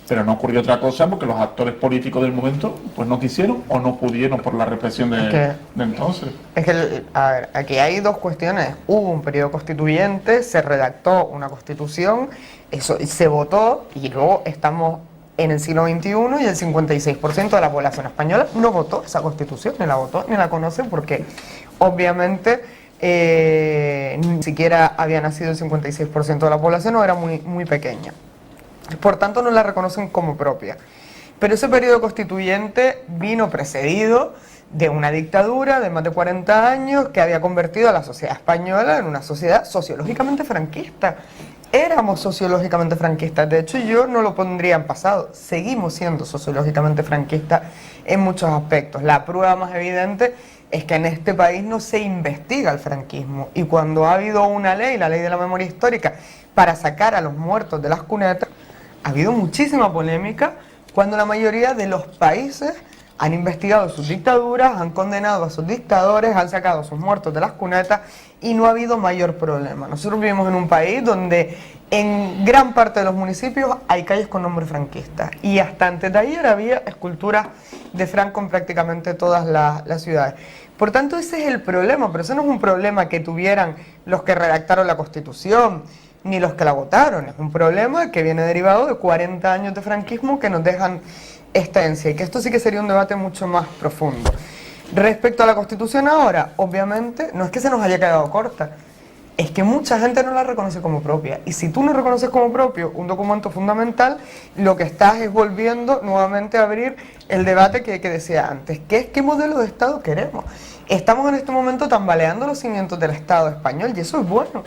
Pero no ocurrió otra cosa porque los actores políticos del momento pues no quisieron o no pudieron por la represión de entonces. Es que, a ver, aquí hay dos cuestiones. Hubo un periodo constituyente, se redactó una constitución, eso se votó y luego estamos en el siglo XXI y el 56% de la población española no votó esa constitución, ni la votó, ni la conoce porque obviamente ni siquiera había nacido el 56% de la población o era muy pequeña. Por tanto no la reconocen como propia. Pero ese periodo constituyente vino precedido de una dictadura de más de 40 años que había convertido a la sociedad española en una sociedad sociológicamente franquista. Éramos sociológicamente franquistas, de hecho yo no lo pondría en pasado, seguimos siendo sociológicamente franquistas en muchos aspectos. La prueba más evidente es que en este país no se investiga el franquismo y cuando ha habido una ley, la ley de la memoria histórica, para sacar a los muertos de las cunetas, ha habido muchísima polémica cuando la mayoría de los países han investigado sus dictaduras, han condenado a sus dictadores, han sacado a sus muertos de las cunetas y no ha habido mayor problema. Nosotros vivimos en un país donde en gran parte de los municipios hay calles con nombre franquista y hasta antes de ayer había esculturas de Franco en prácticamente todas las ciudades. Por tanto, ese es el problema, pero ese no es un problema que tuvieran los que redactaron la Constitución, ni los que la votaron, es un problema que viene derivado de 40 años de franquismo que nos dejan esta herencia y que esto sí que sería un debate mucho más profundo. Respecto a la Constitución ahora, obviamente, no es que se nos haya quedado corta, es que mucha gente no la reconoce como propia y si tú no reconoces como propio un documento fundamental, lo que estás es volviendo nuevamente a abrir el debate que decía antes, que es qué modelo de Estado queremos. Estamos en este momento tambaleando los cimientos del Estado español y eso es bueno.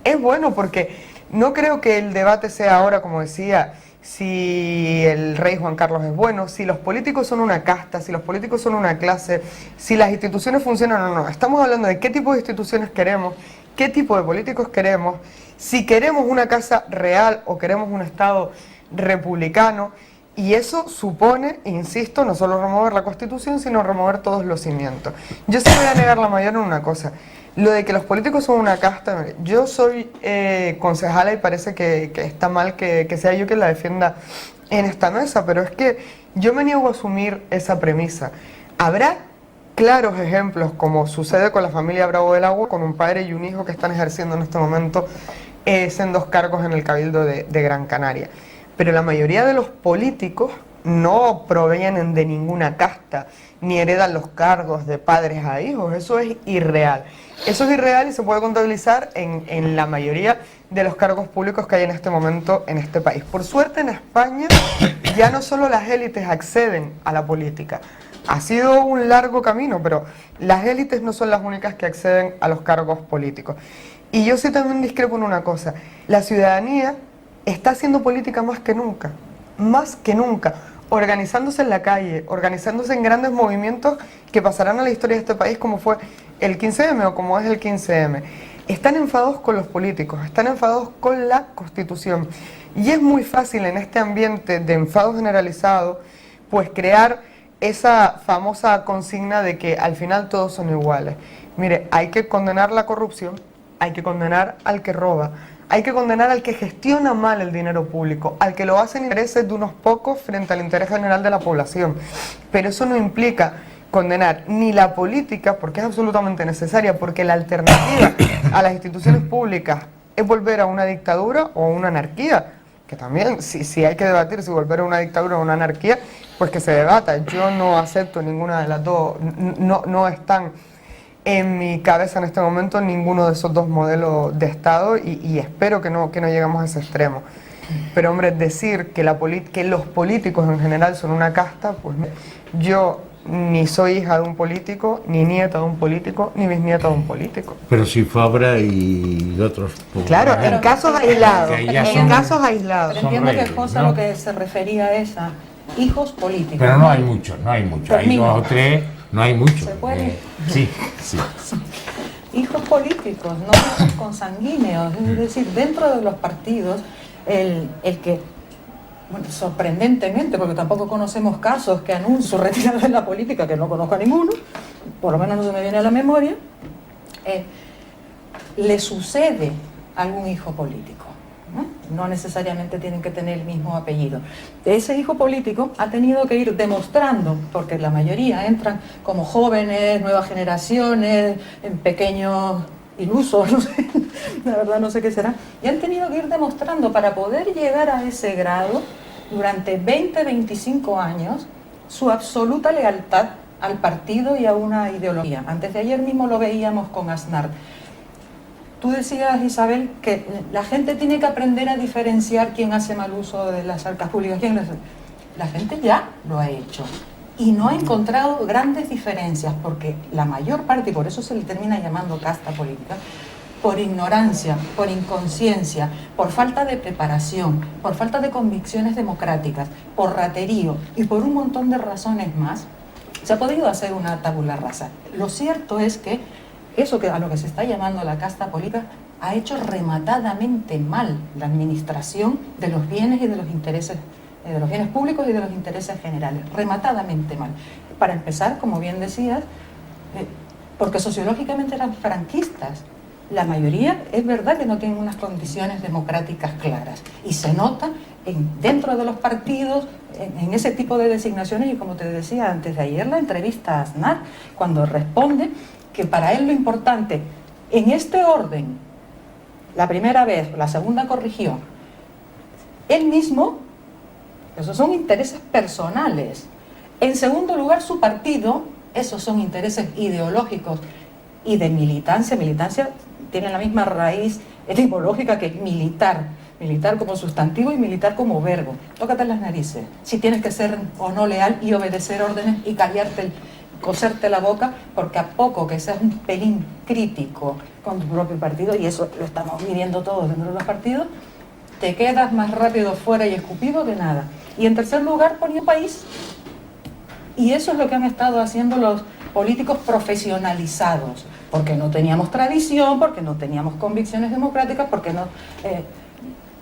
Es bueno porque no creo que el debate sea ahora, como decía, si el rey Juan Carlos es bueno, si los políticos son una casta, si los políticos son una clase, si las instituciones funcionan o no. Estamos hablando de qué tipo de instituciones queremos, qué tipo de políticos queremos, si queremos una casa real o queremos un Estado republicano. Y eso supone, insisto, no solo remover la Constitución, sino remover todos los cimientos. Yo sí voy a negar la mayor en una cosa. Lo de que los políticos son una casta, yo soy concejala y parece que está mal que sea yo quien la defienda en esta mesa, pero es que yo me niego a asumir esa premisa. Habrá claros ejemplos, como sucede con la familia Bravo del Agua, con un padre y un hijo que están ejerciendo en este momento sendos cargos en el Cabildo de Gran Canaria. Pero la mayoría de los políticos no provienen de ninguna casta, ni heredan los cargos de padres a hijos, eso es irreal. Eso es irreal y se puede contabilizar en la mayoría de los cargos públicos que hay en este momento en este país. Por suerte en España ya no solo las élites acceden a la política, ha sido un largo camino, pero las élites no son las únicas que acceden a los cargos políticos. Y yo sí también discrepo en una cosa, la ciudadanía está haciendo política más que nunca. más que nunca organizándose en la calle, organizándose en grandes movimientos que pasarán a la historia de este país, como fue el 15M o como es el 15M. Están enfadados con los políticos, están enfadados con la Constitución. Y es muy fácil en este ambiente de enfado generalizado, pues crear esa famosa consigna de que al final todos son iguales. Mire, hay que condenar la corrupción, hay que condenar al que roba, hay que condenar al que gestiona mal el dinero público, al que lo hace en intereses de unos pocos frente al interés general de la población. Pero eso no implica condenar ni la política, porque es absolutamente necesaria, porque la alternativa a las instituciones públicas es volver a una dictadura o a una anarquía, que también, si hay que debatir si volver a una dictadura o a una anarquía, pues que se debata. Yo no acepto ninguna de las dos, no están en mi cabeza en este momento ninguno de esos dos modelos de Estado y espero que no lleguemos a ese extremo. Pero hombre, decir que los políticos en general son una casta, pues yo ni soy hija de un político, ni nieta de un político, ni bisnieta de un político. Pero si Fabra y otros... Claro, en casos aislados. En casos aislados. Pero entiendo que José a lo que se refería es a hijos políticos. Pero no hay muchos, no hay muchos. Hay dos o tres, no hay muchos. ¿Se puede? Sí. Hijos políticos, no hijos consanguíneos. Es decir, dentro de los partidos, el que... Bueno, sorprendentemente, porque tampoco conocemos casos que anuncien su retirada de la política, que no conozco a ninguno, por lo menos no se me viene a la memoria, le sucede a algún hijo político, ¿no? No necesariamente tienen que tener el mismo apellido. Ese hijo político ha tenido que ir demostrando, porque la mayoría entran como jóvenes, nuevas generaciones, en pequeños ilusos, no sé, la verdad no sé qué será, y han tenido que ir demostrando para poder llegar a ese grado durante 20, 25 años su absoluta lealtad al partido y a una ideología. Antes de ayer mismo lo veíamos con Aznar. Tú decías, Isabel, que la gente tiene que aprender a diferenciar quién hace mal uso de las arcas públicas. La gente ya lo ha hecho y no ha encontrado grandes diferencias, porque la mayor parte, y por eso se le termina llamando casta política, por ignorancia, por inconsciencia, por falta de preparación, por falta de convicciones democráticas, por raterío y por un montón de razones más, se ha podido hacer una tabula rasa. Lo cierto es que eso a lo que se está llamando la casta política ha hecho rematadamente mal la administración de los bienes y de los intereses, de los bienes públicos y de los intereses generales, rematadamente mal. Para empezar, como bien decías, porque sociológicamente eran franquistas. La mayoría es verdad que no tienen unas condiciones democráticas claras y se nota dentro de los partidos en ese tipo de designaciones. Y como te decía antes de ayer, la entrevista a Aznar, cuando responde que para él lo importante en este orden, la primera vez, la segunda corrigió, él mismo, esos son intereses personales. En segundo lugar, su partido, esos son intereses ideológicos y de militancia. Militancia tiene la misma raíz etimológica que militar. Militar como sustantivo y militar como verbo. Tócate las narices. Si tienes que ser o no leal y obedecer órdenes y coserte la boca, porque a poco que seas un pelín crítico con tu propio partido, y eso lo estamos viviendo todos dentro de los partidos, te quedas más rápido fuera y escupido que nada. Y en tercer lugar, ponía país. Y eso es lo que han estado haciendo los políticos profesionalizados, porque no teníamos tradición, porque no teníamos convicciones democráticas, porque no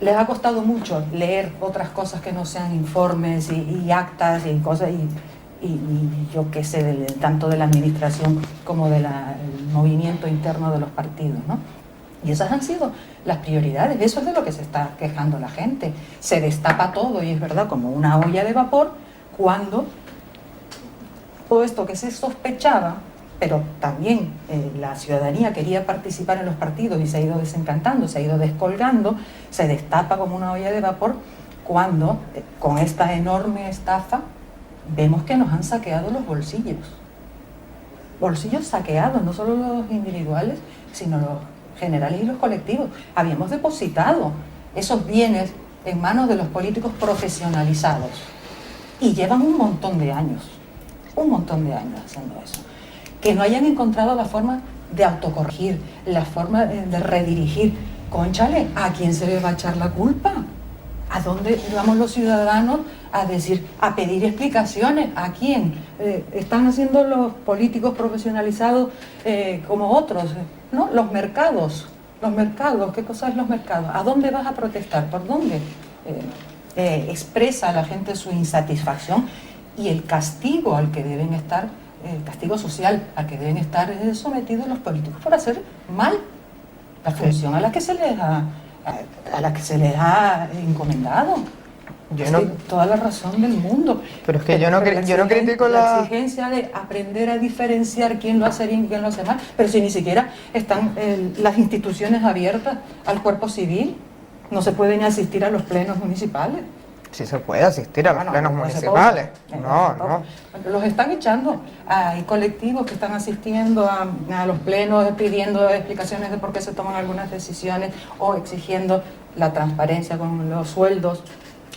les ha costado mucho leer otras cosas que no sean informes y actas y cosas, y yo qué sé, tanto de la administración como del movimiento interno de los partidos, ¿no? Y esas han sido las prioridades. Eso es de lo que se está quejando la gente. Se destapa todo, y es verdad, como una olla de vapor, cuando todo esto que se sospechaba, pero también la ciudadanía quería participar en los partidos y se ha ido desencantando, se ha ido descolgando, se destapa como una olla de vapor cuando, con esta enorme estafa, vemos que nos han saqueado los bolsillos. Bolsillos saqueados, no solo los individuales, sino los generales y los colectivos. Habíamos depositado esos bienes en manos de los políticos profesionalizados y llevan un montón de años haciendo eso. Que no hayan encontrado la forma de autocorregir, la forma de redirigir. Cónchale, ¿a quién se le va a echar la culpa? ¿A dónde vamos los ciudadanos a pedir explicaciones? ¿A quién? Están haciendo los políticos profesionalizados como otros, ¿no? Los mercados, ¿qué cosa es los mercados? ¿A dónde vas a protestar? ¿Por dónde? Expresa a la gente su insatisfacción y el castigo al que deben estar, el castigo social al que deben estar sometidos los políticos por hacer mal la función a la que se les ha encomendado. Toda la razón del mundo. Pero es que yo no critico la exigencia de aprender a diferenciar quién lo hace bien y quién lo hace mal, pero si ni siquiera están las instituciones abiertas al cuerpo civil, no se puede ni asistir a los plenos municipales. Sí se puede asistir a los plenos municipales. No. Los están echando. Hay colectivos que están asistiendo a los plenos pidiendo explicaciones de por qué se toman algunas decisiones o exigiendo la transparencia con los sueldos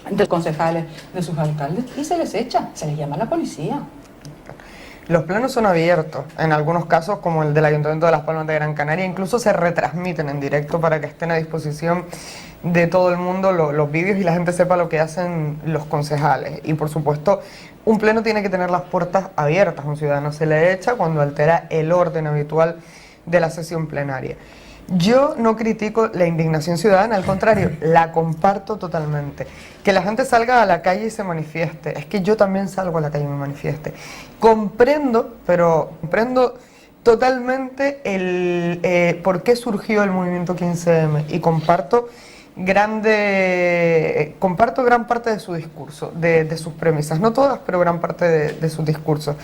de los concejales, de sus alcaldes, y se les echa, se les llama a la policía. Los plenos son abiertos, en algunos casos como el del Ayuntamiento de Las Palmas de Gran Canaria, incluso se retransmiten en directo para que estén a disposición de todo el mundo los vídeos y la gente sepa lo que hacen los concejales. Y por supuesto, un pleno tiene que tener las puertas abiertas, un ciudadano se le echa cuando altera el orden habitual de la sesión plenaria. Yo no critico la indignación ciudadana, al contrario, la comparto totalmente. Que la gente salga a la calle y se manifieste, es que yo también salgo a la calle y me manifieste. Comprendo totalmente el por qué surgió el movimiento 15M y comparto gran parte de su discurso, de sus premisas, no todas, pero gran parte de sus discursos.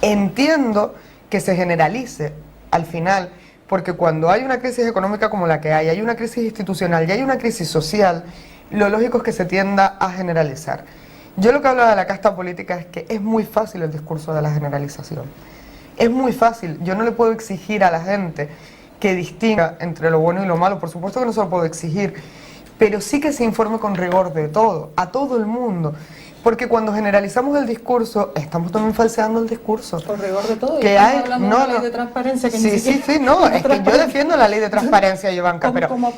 Entiendo que se generalice al final, porque cuando hay una crisis económica como la que hay una crisis institucional y hay una crisis social, lo lógico es que se tienda a generalizar. Yo lo que hablo de la casta política es que es muy fácil el discurso de la generalización. Es muy fácil, yo no le puedo exigir a la gente que distinga entre lo bueno y lo malo, por supuesto que no se lo puedo exigir, pero sí que se informe con rigor de todo, a todo el mundo. Porque cuando generalizamos el discurso, estamos también falseando el discurso. Por rigor de todo. Que hay, de la ley de transparencia. Que sí, es que yo defiendo la ley de transparencia, Yovanka, pero vamos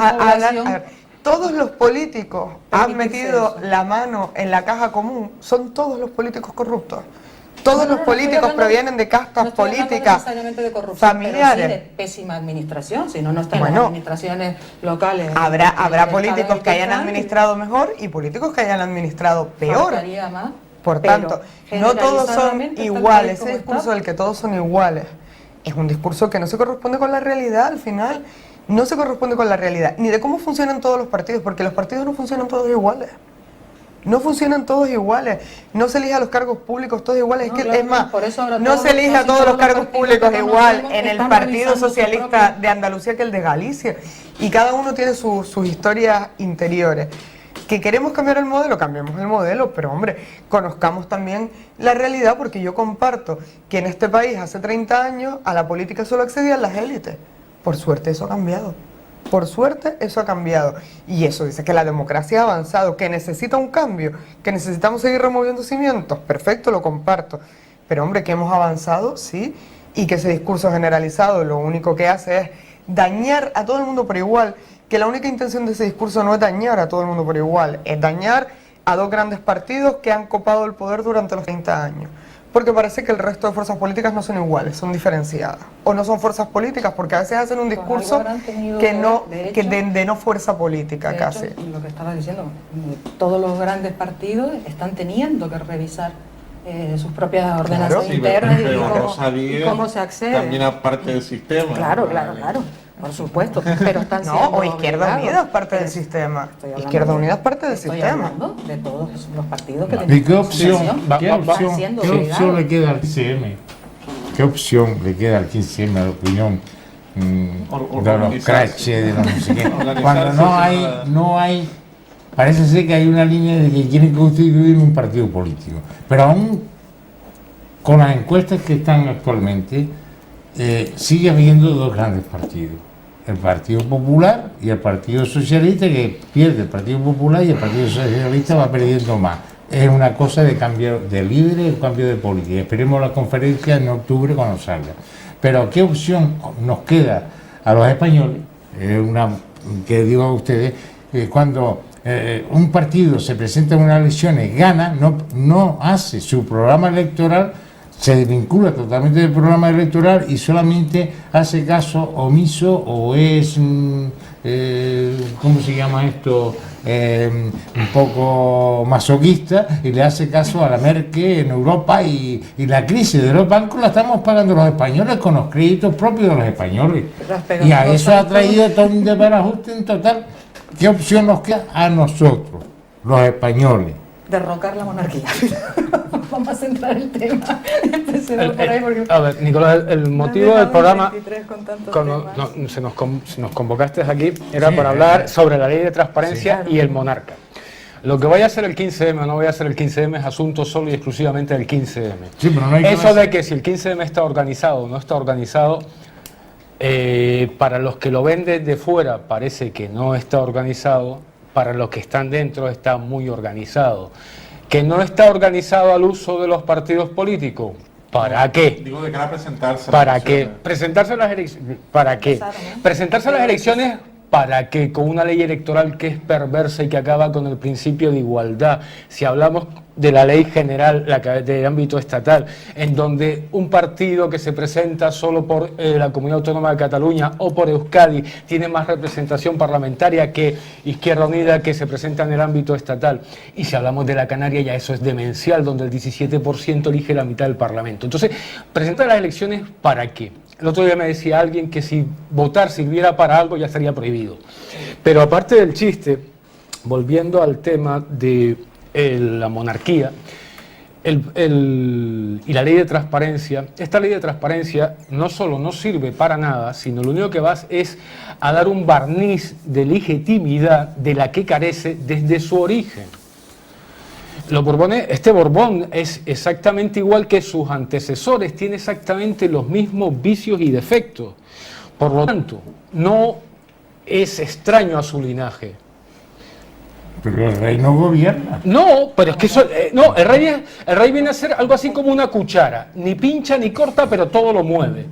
a hablar. Todos los políticos han metido la mano en la caja común, son todos los políticos corruptos. Todos los políticos provienen de castas políticas familiares. Pero sí de pésima administración, si no están en las administraciones locales. Habrá políticos que hayan administrado mejor y políticos que hayan administrado peor. Por tanto, no todos son iguales. Ese discurso del que todos son iguales es un discurso que no se corresponde con la realidad al final. No se corresponde con la realidad, ni de cómo funcionan todos los partidos, porque los partidos no funcionan todos iguales. No funcionan todos iguales, no se elige a los cargos públicos todos iguales, es más, no se elige a todos los cargos públicos igual en el Partido Socialista de Andalucía que el de Galicia, y cada uno tiene sus historias interiores. ¿Que queremos cambiar el modelo? Cambiemos el modelo, pero hombre, conozcamos también la realidad, porque yo comparto que en este país hace 30 años a la política solo accedían las élites. Por suerte eso ha cambiado. Por suerte eso ha cambiado. Y eso dice que la democracia ha avanzado, que necesita un cambio, que necesitamos seguir removiendo cimientos. Perfecto, lo comparto. Pero hombre, que hemos avanzado, sí, y que ese discurso generalizado lo único que hace es dañar a todo el mundo por igual, que la única intención de ese discurso no es dañar a todo el mundo por igual, es dañar a dos grandes partidos que han copado el poder durante los 30 años. Porque parece que el resto de fuerzas políticas no son iguales, son diferenciadas. O no son fuerzas políticas, porque a veces hacen un discurso de no fuerza política, casi. Hecho, lo que estaba diciendo, todos los grandes partidos están teniendo que revisar sus propias ordenanzas internas y cómo se accede. También aparte del sistema. Claro. Por supuesto, pero están siendo o Izquierda Unida es parte del sistema. Izquierda Unida es parte del sistema. De todos los partidos que ¿Y qué opción le queda al 15M? ¿Qué opción le queda al 15M, a la opinión de los craches, de los no sé qué? Cuando no hay, parece ser que hay una línea de que quieren constituir un partido político. Pero aún con las encuestas que están actualmente, sigue habiendo dos grandes partidos. El Partido Popular y el Partido Socialista, que pierde el Partido Popular y el Partido Socialista va perdiendo más. Es una cosa de cambio de líderes, un cambio de política. Esperemos la conferencia en octubre cuando salga. Pero ¿qué opción nos queda a los españoles? Una que digo a ustedes, cuando un partido se presenta en unas elecciones, gana, no hace su programa electoral, se desvincula totalmente del programa electoral y solamente hace caso omiso o es, ¿cómo se llama esto? Un poco masoquista y le hace caso a la Merkel en Europa y la crisis de los bancos la estamos pagando los españoles con los créditos propios de los españoles. Y a eso ha traído todo un desbarajuste en total. ¿Qué opción nos queda a nosotros, los españoles? Derrocar la monarquía. Vamos a centrar el tema. Empecemos por ahí porque... A ver, Nicolás, el motivo del programa, cuando se nos convocaste aquí, era para hablar sobre la ley de transparencia y el monarca. Lo que vaya a hacer el 15M o no vaya a hacer el 15M es asunto solo y exclusivamente del 15M. Sí, pero no hay eso de que si el 15M está organizado o no está organizado, para los que lo ven desde fuera parece que no está organizado, para los que están dentro está muy organizado. ¿Que no está organizado al uso de los partidos políticos? ¿Para qué? Digo, de cara a presentarse. ¿Para qué? Presentarse a las elecciones. ¿Para qué? Presentarse a las elecciones. ¿Para qué? Con una ley electoral que es perversa y que acaba con el principio de igualdad. Si hablamos de la ley general, la de ámbito estatal, en donde un partido que se presenta solo por la Comunidad Autónoma de Cataluña o por Euskadi tiene más representación parlamentaria que Izquierda Unida, que se presenta en el ámbito estatal. Y si hablamos de la Canaria, ya eso es demencial, donde el 17% elige la mitad del Parlamento. Entonces, presentar las elecciones, ¿para qué? El otro día me decía alguien que si votar sirviera para algo ya estaría prohibido. Pero aparte del chiste, volviendo al tema de la monarquía y la ley de transparencia, esta ley de transparencia no solo no sirve para nada, sino lo único que va es a dar un barniz de legitimidad de la que carece desde su origen. Los Borbones, este Borbón es exactamente igual que sus antecesores, tiene exactamente los mismos vicios y defectos. Por lo tanto, no es extraño a su linaje. Pero el rey no gobierna. No, pero es que eso, no, el rey viene a ser algo así como una cuchara, ni pincha ni corta, pero todo lo mueve.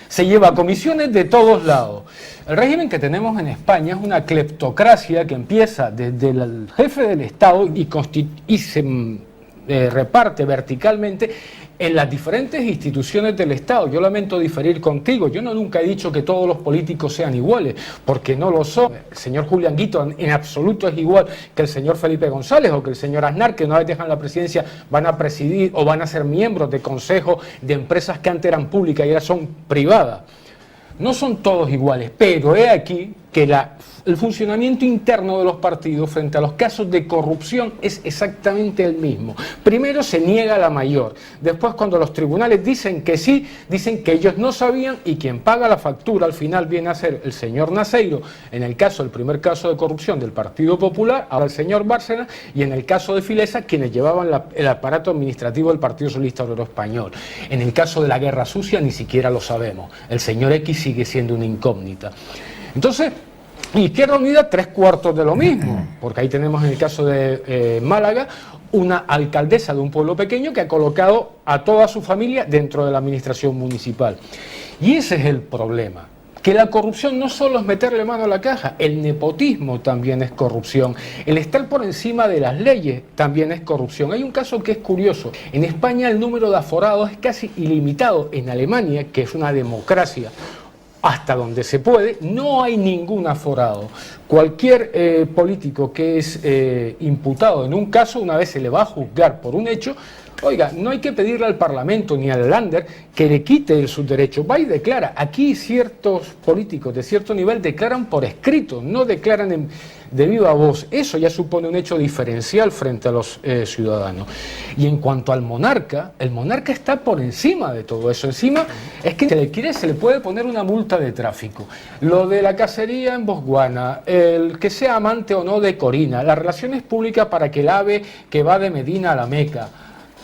Se lleva comisiones de todos lados. El régimen que tenemos en España es una cleptocracia que empieza desde el jefe del Estado y se reparte verticalmente en las diferentes instituciones del Estado. Yo lamento diferir contigo. Yo nunca he dicho que todos los políticos sean iguales, porque no lo son. El señor Julián Guito en absoluto es igual que el señor Felipe González o que el señor Aznar, que una vez dejan la presidencia van a presidir o van a ser miembros de consejos de empresas que antes eran públicas y ahora son privadas. No son todos iguales, pero he aquí que el funcionamiento interno de los partidos frente a los casos de corrupción es exactamente el mismo. Primero se niega la mayor, después cuando los tribunales dicen que sí, dicen que ellos no sabían y quien paga la factura al final viene a ser el señor Naseiro, en el primer caso de corrupción del Partido Popular, ahora el señor Bárcenas, y en el caso de Filesa, quienes llevaban el aparato administrativo del Partido Socialista Obrero Español. En el caso de la guerra sucia ni siquiera lo sabemos, el señor X sigue siendo una incógnita. Entonces, Izquierda Unida, 3/4 de lo mismo, porque ahí tenemos en el caso de Málaga una alcaldesa de un pueblo pequeño que ha colocado a toda su familia dentro de la administración municipal. Y ese es el problema, que la corrupción no solo es meterle mano a la caja, el nepotismo también es corrupción, el estar por encima de las leyes también es corrupción. Hay un caso que es curioso, en España el número de aforados es casi ilimitado, en Alemania, que es una democracia, hasta donde se puede, no hay ningún aforado. Cualquier político que es imputado en un caso, una vez se le va a juzgar por un hecho, oiga, no hay que pedirle al Parlamento ni al Länder que le quite sus derechos, va y declara. Aquí ciertos políticos de cierto nivel declaran por escrito, no declaran de viva voz. Eso ya supone un hecho diferencial frente a los ciudadanos. Y en cuanto al monarca, el monarca está por encima de todo eso. Encima es que se le puede poner una multa de tráfico. Lo de la cacería en Botswana, el que sea amante o no de Corina, las relaciones públicas para que el ave que va de Medina a la Meca.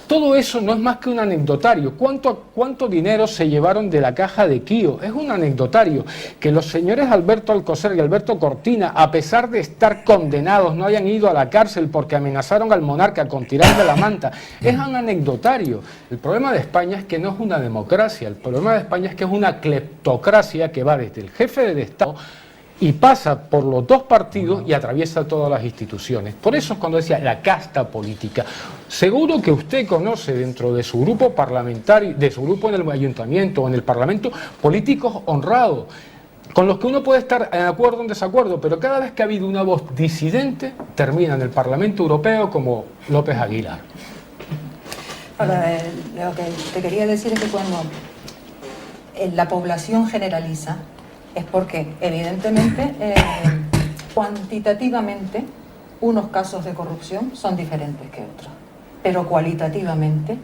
Todo eso no es más que un anecdotario. ¿Cuánto dinero se llevaron de la caja de Kío? Es un anecdotario. Que los señores Alberto Alcocer y Alberto Cortina, a pesar de estar condenados, no hayan ido a la cárcel porque amenazaron al monarca con tirarle la manta, es un anecdotario. El problema de España es que no es una democracia. El problema de España es que es una cleptocracia que va desde el jefe del Estado y pasa por los dos partidos y atraviesa todas las instituciones. Por eso es cuando decía la casta política. Seguro que usted conoce dentro de su grupo parlamentario, de su grupo en el ayuntamiento o en el parlamento, políticos honrados, con los que uno puede estar en acuerdo o en desacuerdo, pero cada vez que ha habido una voz disidente, termina en el Parlamento Europeo como López Aguilar. Ahora, lo que te quería decir es que cuando la población generaliza, es porque evidentemente, cuantitativamente, unos casos de corrupción son diferentes que otros, pero cualitativamente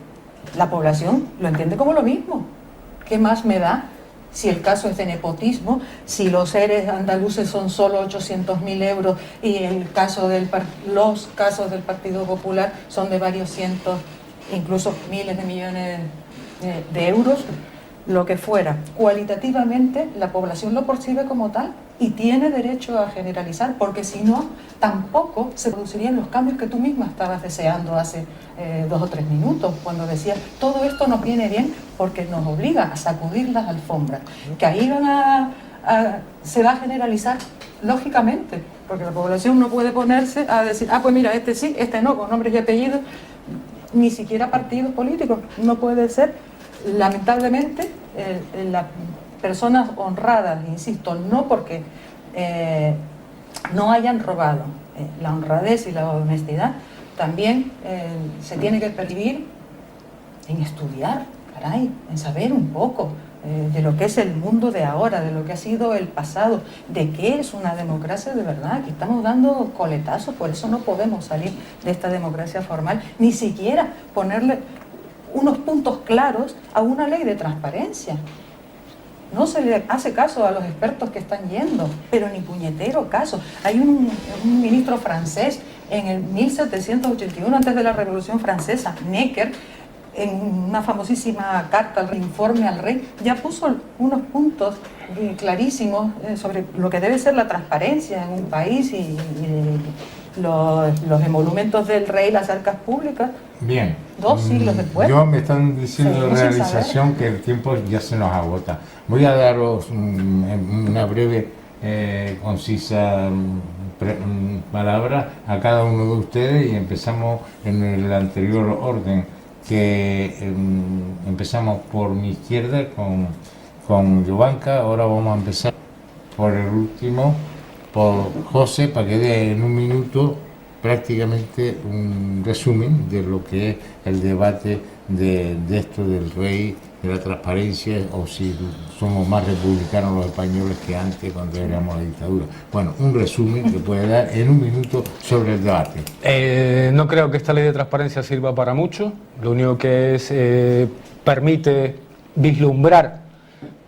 la población lo entiende como lo mismo. ¿Qué más me da si el caso es de nepotismo, si los ERES andaluces son solo 800.000 euros y los casos del Partido Popular son de varios cientos, incluso miles de millones de euros? Lo que fuera, cualitativamente la población lo percibe como tal y tiene derecho a generalizar, porque si no, tampoco se producirían los cambios que tú misma estabas deseando hace 2 o 3 minutos, cuando decías, todo esto nos viene bien porque nos obliga a sacudir las alfombras, que ahí se va a generalizar, lógicamente, porque la población no puede ponerse a decir, pues mira, este sí, este no, con nombres y apellidos, ni siquiera partidos políticos, no puede ser. Lamentablemente, las personas honradas, insisto, no porque no hayan robado, la honradez y la honestidad también se tiene que percibir en estudiar, caray, en saber un poco de lo que es el mundo de ahora, de lo que ha sido el pasado, de qué es una democracia de verdad. Aquí estamos dando coletazos, por eso no podemos salir de esta democracia formal, ni siquiera ponerle unos puntos claros a una ley de transparencia. No se le hace caso a los expertos que están yendo, pero ni puñetero caso. Hay un ministro francés en el 1781, antes de la Revolución Francesa, Necker, en una famosísima carta, al informe al rey, ya puso unos puntos clarísimos sobre lo que debe ser la transparencia en un país y los emolumentos del rey, las arcas públicas. Bien. 2 siglos después. Yo me están diciendo de realización que el tiempo ya se nos agota. Voy a daros una breve, concisa palabra a cada uno de ustedes y empezamos en el anterior orden, que empezamos por mi izquierda con Jovanka. Ahora vamos a empezar por el último, por José, para que dé en un minuto prácticamente un resumen de lo que es el debate de esto del rey, de la transparencia, o si somos más republicanos los españoles que antes cuando éramos la dictadura. Bueno, un resumen que puede dar en un minuto sobre el debate. No creo que esta ley de transparencia sirva para mucho. Lo único que es permite vislumbrar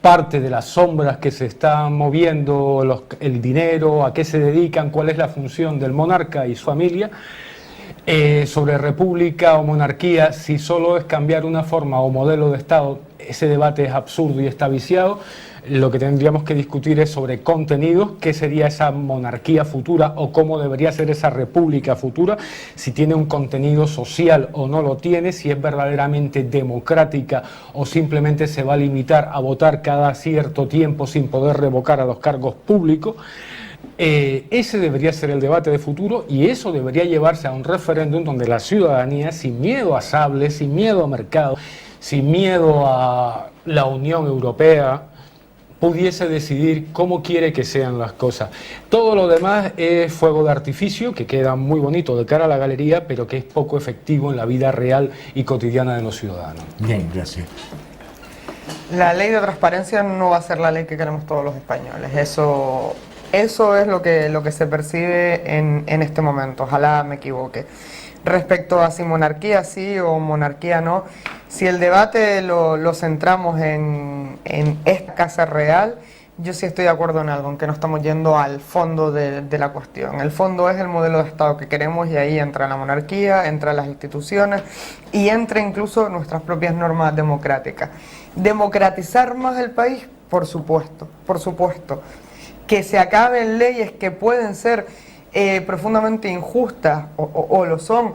parte de las sombras que se están moviendo, el dinero, a qué se dedican, cuál es la función del monarca y su familia. Sobre república o monarquía, si solo es cambiar una forma o modelo de Estado, ese debate es absurdo y está viciado. Lo que tendríamos que discutir es sobre contenidos, qué sería esa monarquía futura o cómo debería ser esa república futura, si tiene un contenido social o no lo tiene, si es verdaderamente democrática o simplemente se va a limitar a votar cada cierto tiempo sin poder revocar a los cargos públicos. Ese debería ser el debate de futuro y eso debería llevarse a un referéndum donde la ciudadanía, sin miedo a sables, sin miedo a mercado, sin miedo a la Unión Europea, pudiese decidir cómo quiere que sean las cosas. Todo lo demás es fuego de artificio que queda muy bonito de cara a la galería, pero que es poco efectivo en la vida real y cotidiana de los ciudadanos. Bien, gracias. La ley de transparencia no va a ser la ley que queremos todos los españoles. Eso es lo que se percibe en este momento. Ojalá me equivoque. Respecto a si monarquía sí o monarquía no, si el debate lo centramos en esta Casa Real, yo sí estoy de acuerdo en algo, en que no estamos yendo al fondo de la cuestión. El fondo es el modelo de Estado que queremos y ahí entra la monarquía, entra las instituciones y entra incluso nuestras propias normas democráticas. Democratizar más el país, por supuesto, por supuesto. Que se acaben leyes que pueden ser profundamente injustas o lo son,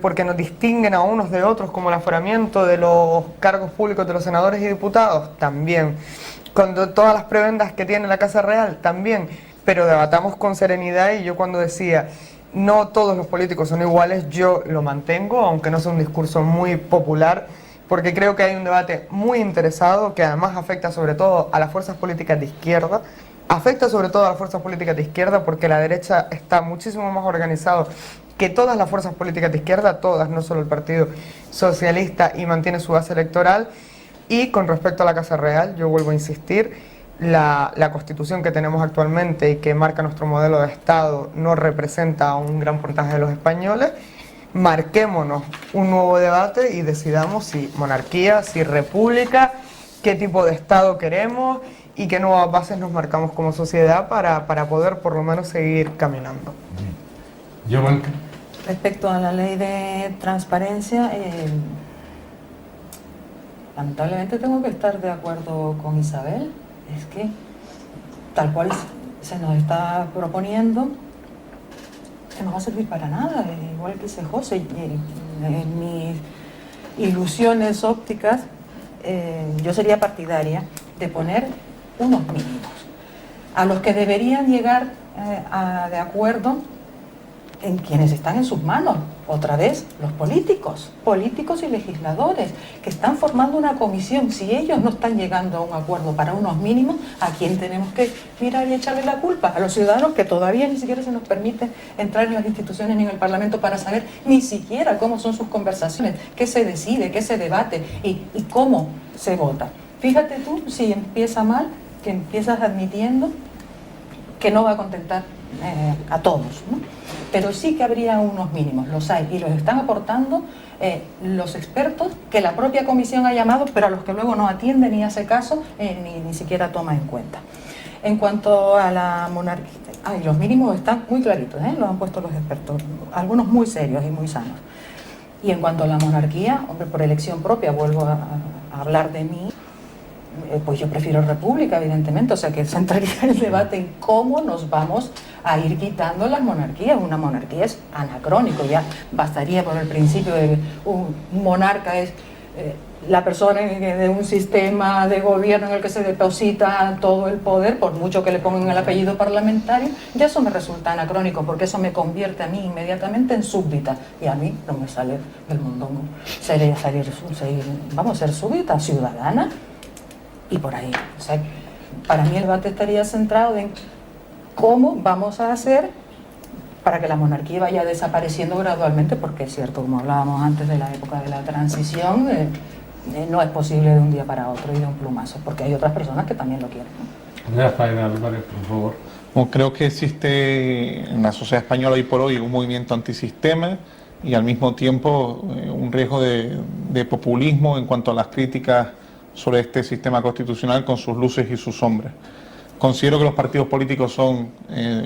porque nos distinguen a unos de otros, como el aforamiento de los cargos públicos de los senadores y diputados, también. Con todas las prebendas que tiene la Casa Real, también. Pero debatamos con serenidad, y yo cuando decía no todos los políticos son iguales, yo lo mantengo, aunque no sea un discurso muy popular, porque creo que hay un debate muy interesado que además afecta sobre todo a las fuerzas políticas de izquierda. Afecta sobre todo a las fuerzas políticas de izquierda porque la derecha está muchísimo más organizado que todas las fuerzas políticas de izquierda, todas, no solo el Partido Socialista, y mantiene su base electoral. Y con respecto a la Casa Real, yo vuelvo a insistir, la Constitución que tenemos actualmente y que marca nuestro modelo de Estado no representa a un gran porcentaje de los españoles. Marquémonos un nuevo debate y decidamos si monarquía, si república, qué tipo de Estado queremos y qué nuevas bases nos marcamos como sociedad para poder por lo menos seguir caminando. Yolanda. Respecto a la ley de transparencia, lamentablemente tengo que estar de acuerdo con Isabel. Es que tal cual se nos está proponiendo, que no va a servir para nada, igual que dice José. En mis ilusiones ópticas, yo sería partidaria de poner unos mínimos a los que deberían llegar de acuerdo en quienes están en sus manos, otra vez los políticos y legisladores que están formando una comisión. Si ellos no están llegando a un acuerdo para unos mínimos, ¿a quién tenemos que mirar y echarle la culpa? A los ciudadanos, que todavía ni siquiera se nos permite entrar en las instituciones ni en el Parlamento para saber ni siquiera cómo son sus conversaciones, qué se decide, qué se debate y cómo se vota. Fíjate tú, si empieza mal, que empiezas admitiendo que no va a contentar a todos, ¿no? Pero sí que habría unos mínimos, los hay, y los están aportando los expertos que la propia comisión ha llamado, pero a los que luego no atiende ni hace caso, ni siquiera toma en cuenta. En cuanto a la monarquía, los mínimos están muy claritos, los han puesto los expertos, algunos muy serios y muy sanos. Y en cuanto a la monarquía, hombre, por elección propia, vuelvo a hablar de mí, pues yo prefiero república, evidentemente, o sea que centraría el debate en cómo nos vamos a ir quitando las monarquías. Una monarquía es anacrónico, ya bastaría por el principio de que un monarca es la persona de un sistema de gobierno en el que se deposita todo el poder, por mucho que le pongan el apellido parlamentario. Ya eso me resulta anacrónico, porque eso me convierte a mí inmediatamente en súbdita, y a mí no me sale del mondongo. Vamos a ser súbdita, ciudadana, y por ahí. O sea, para mí el debate estaría centrado en cómo vamos a hacer para que la monarquía vaya desapareciendo gradualmente, porque es cierto, como hablábamos antes de la época de la transición, no es posible de un día para otro y de un plumazo, porque hay otras personas que también lo quieren, ¿no? Rafael Álvarez, por favor. Bueno, creo que existe en la sociedad española hoy por hoy un movimiento antisistema y al mismo tiempo un riesgo de populismo en cuanto a las críticas sobre este sistema constitucional con sus luces y sus sombras. Considero que los partidos políticos son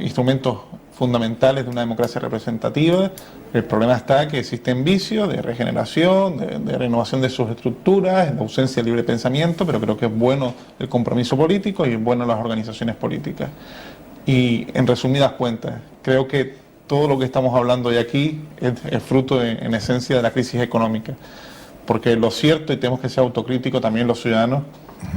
instrumentos fundamentales de una democracia representativa. El problema está que existen vicios de regeneración, de renovación de sus estructuras, de ausencia de libre pensamiento, pero creo que es bueno el compromiso político y es bueno las organizaciones políticas. Y en resumidas cuentas, creo que todo lo que estamos hablando hoy aquí es fruto en esencia de la crisis económica. Porque lo cierto, y tenemos que ser autocríticos también los ciudadanos,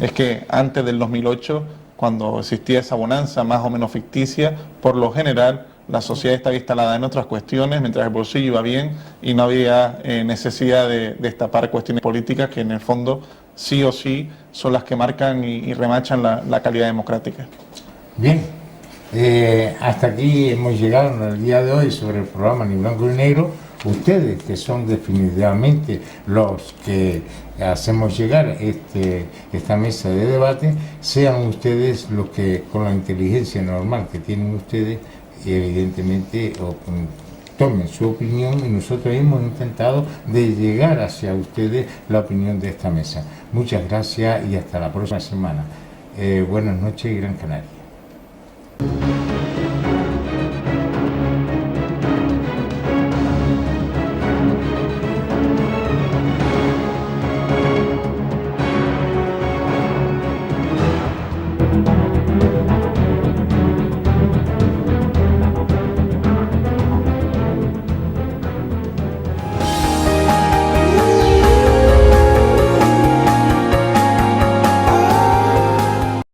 es que antes del 2008, cuando existía esa bonanza más o menos ficticia, por lo general la sociedad estaba instalada en otras cuestiones, mientras el bolsillo iba bien y no había necesidad de destapar cuestiones políticas que en el fondo sí o sí son las que marcan y remachan la calidad democrática. Bien, hasta aquí hemos llegado en el día de hoy sobre el programa Ni Blanco ni Negro. Ustedes, que son definitivamente los que hacemos llegar esta mesa de debate, sean ustedes los que, con la inteligencia normal que tienen ustedes, evidentemente tomen su opinión, y nosotros hemos intentado de llegar hacia ustedes la opinión de esta mesa. Muchas gracias y hasta la próxima semana. Buenas noches, Gran Canaria.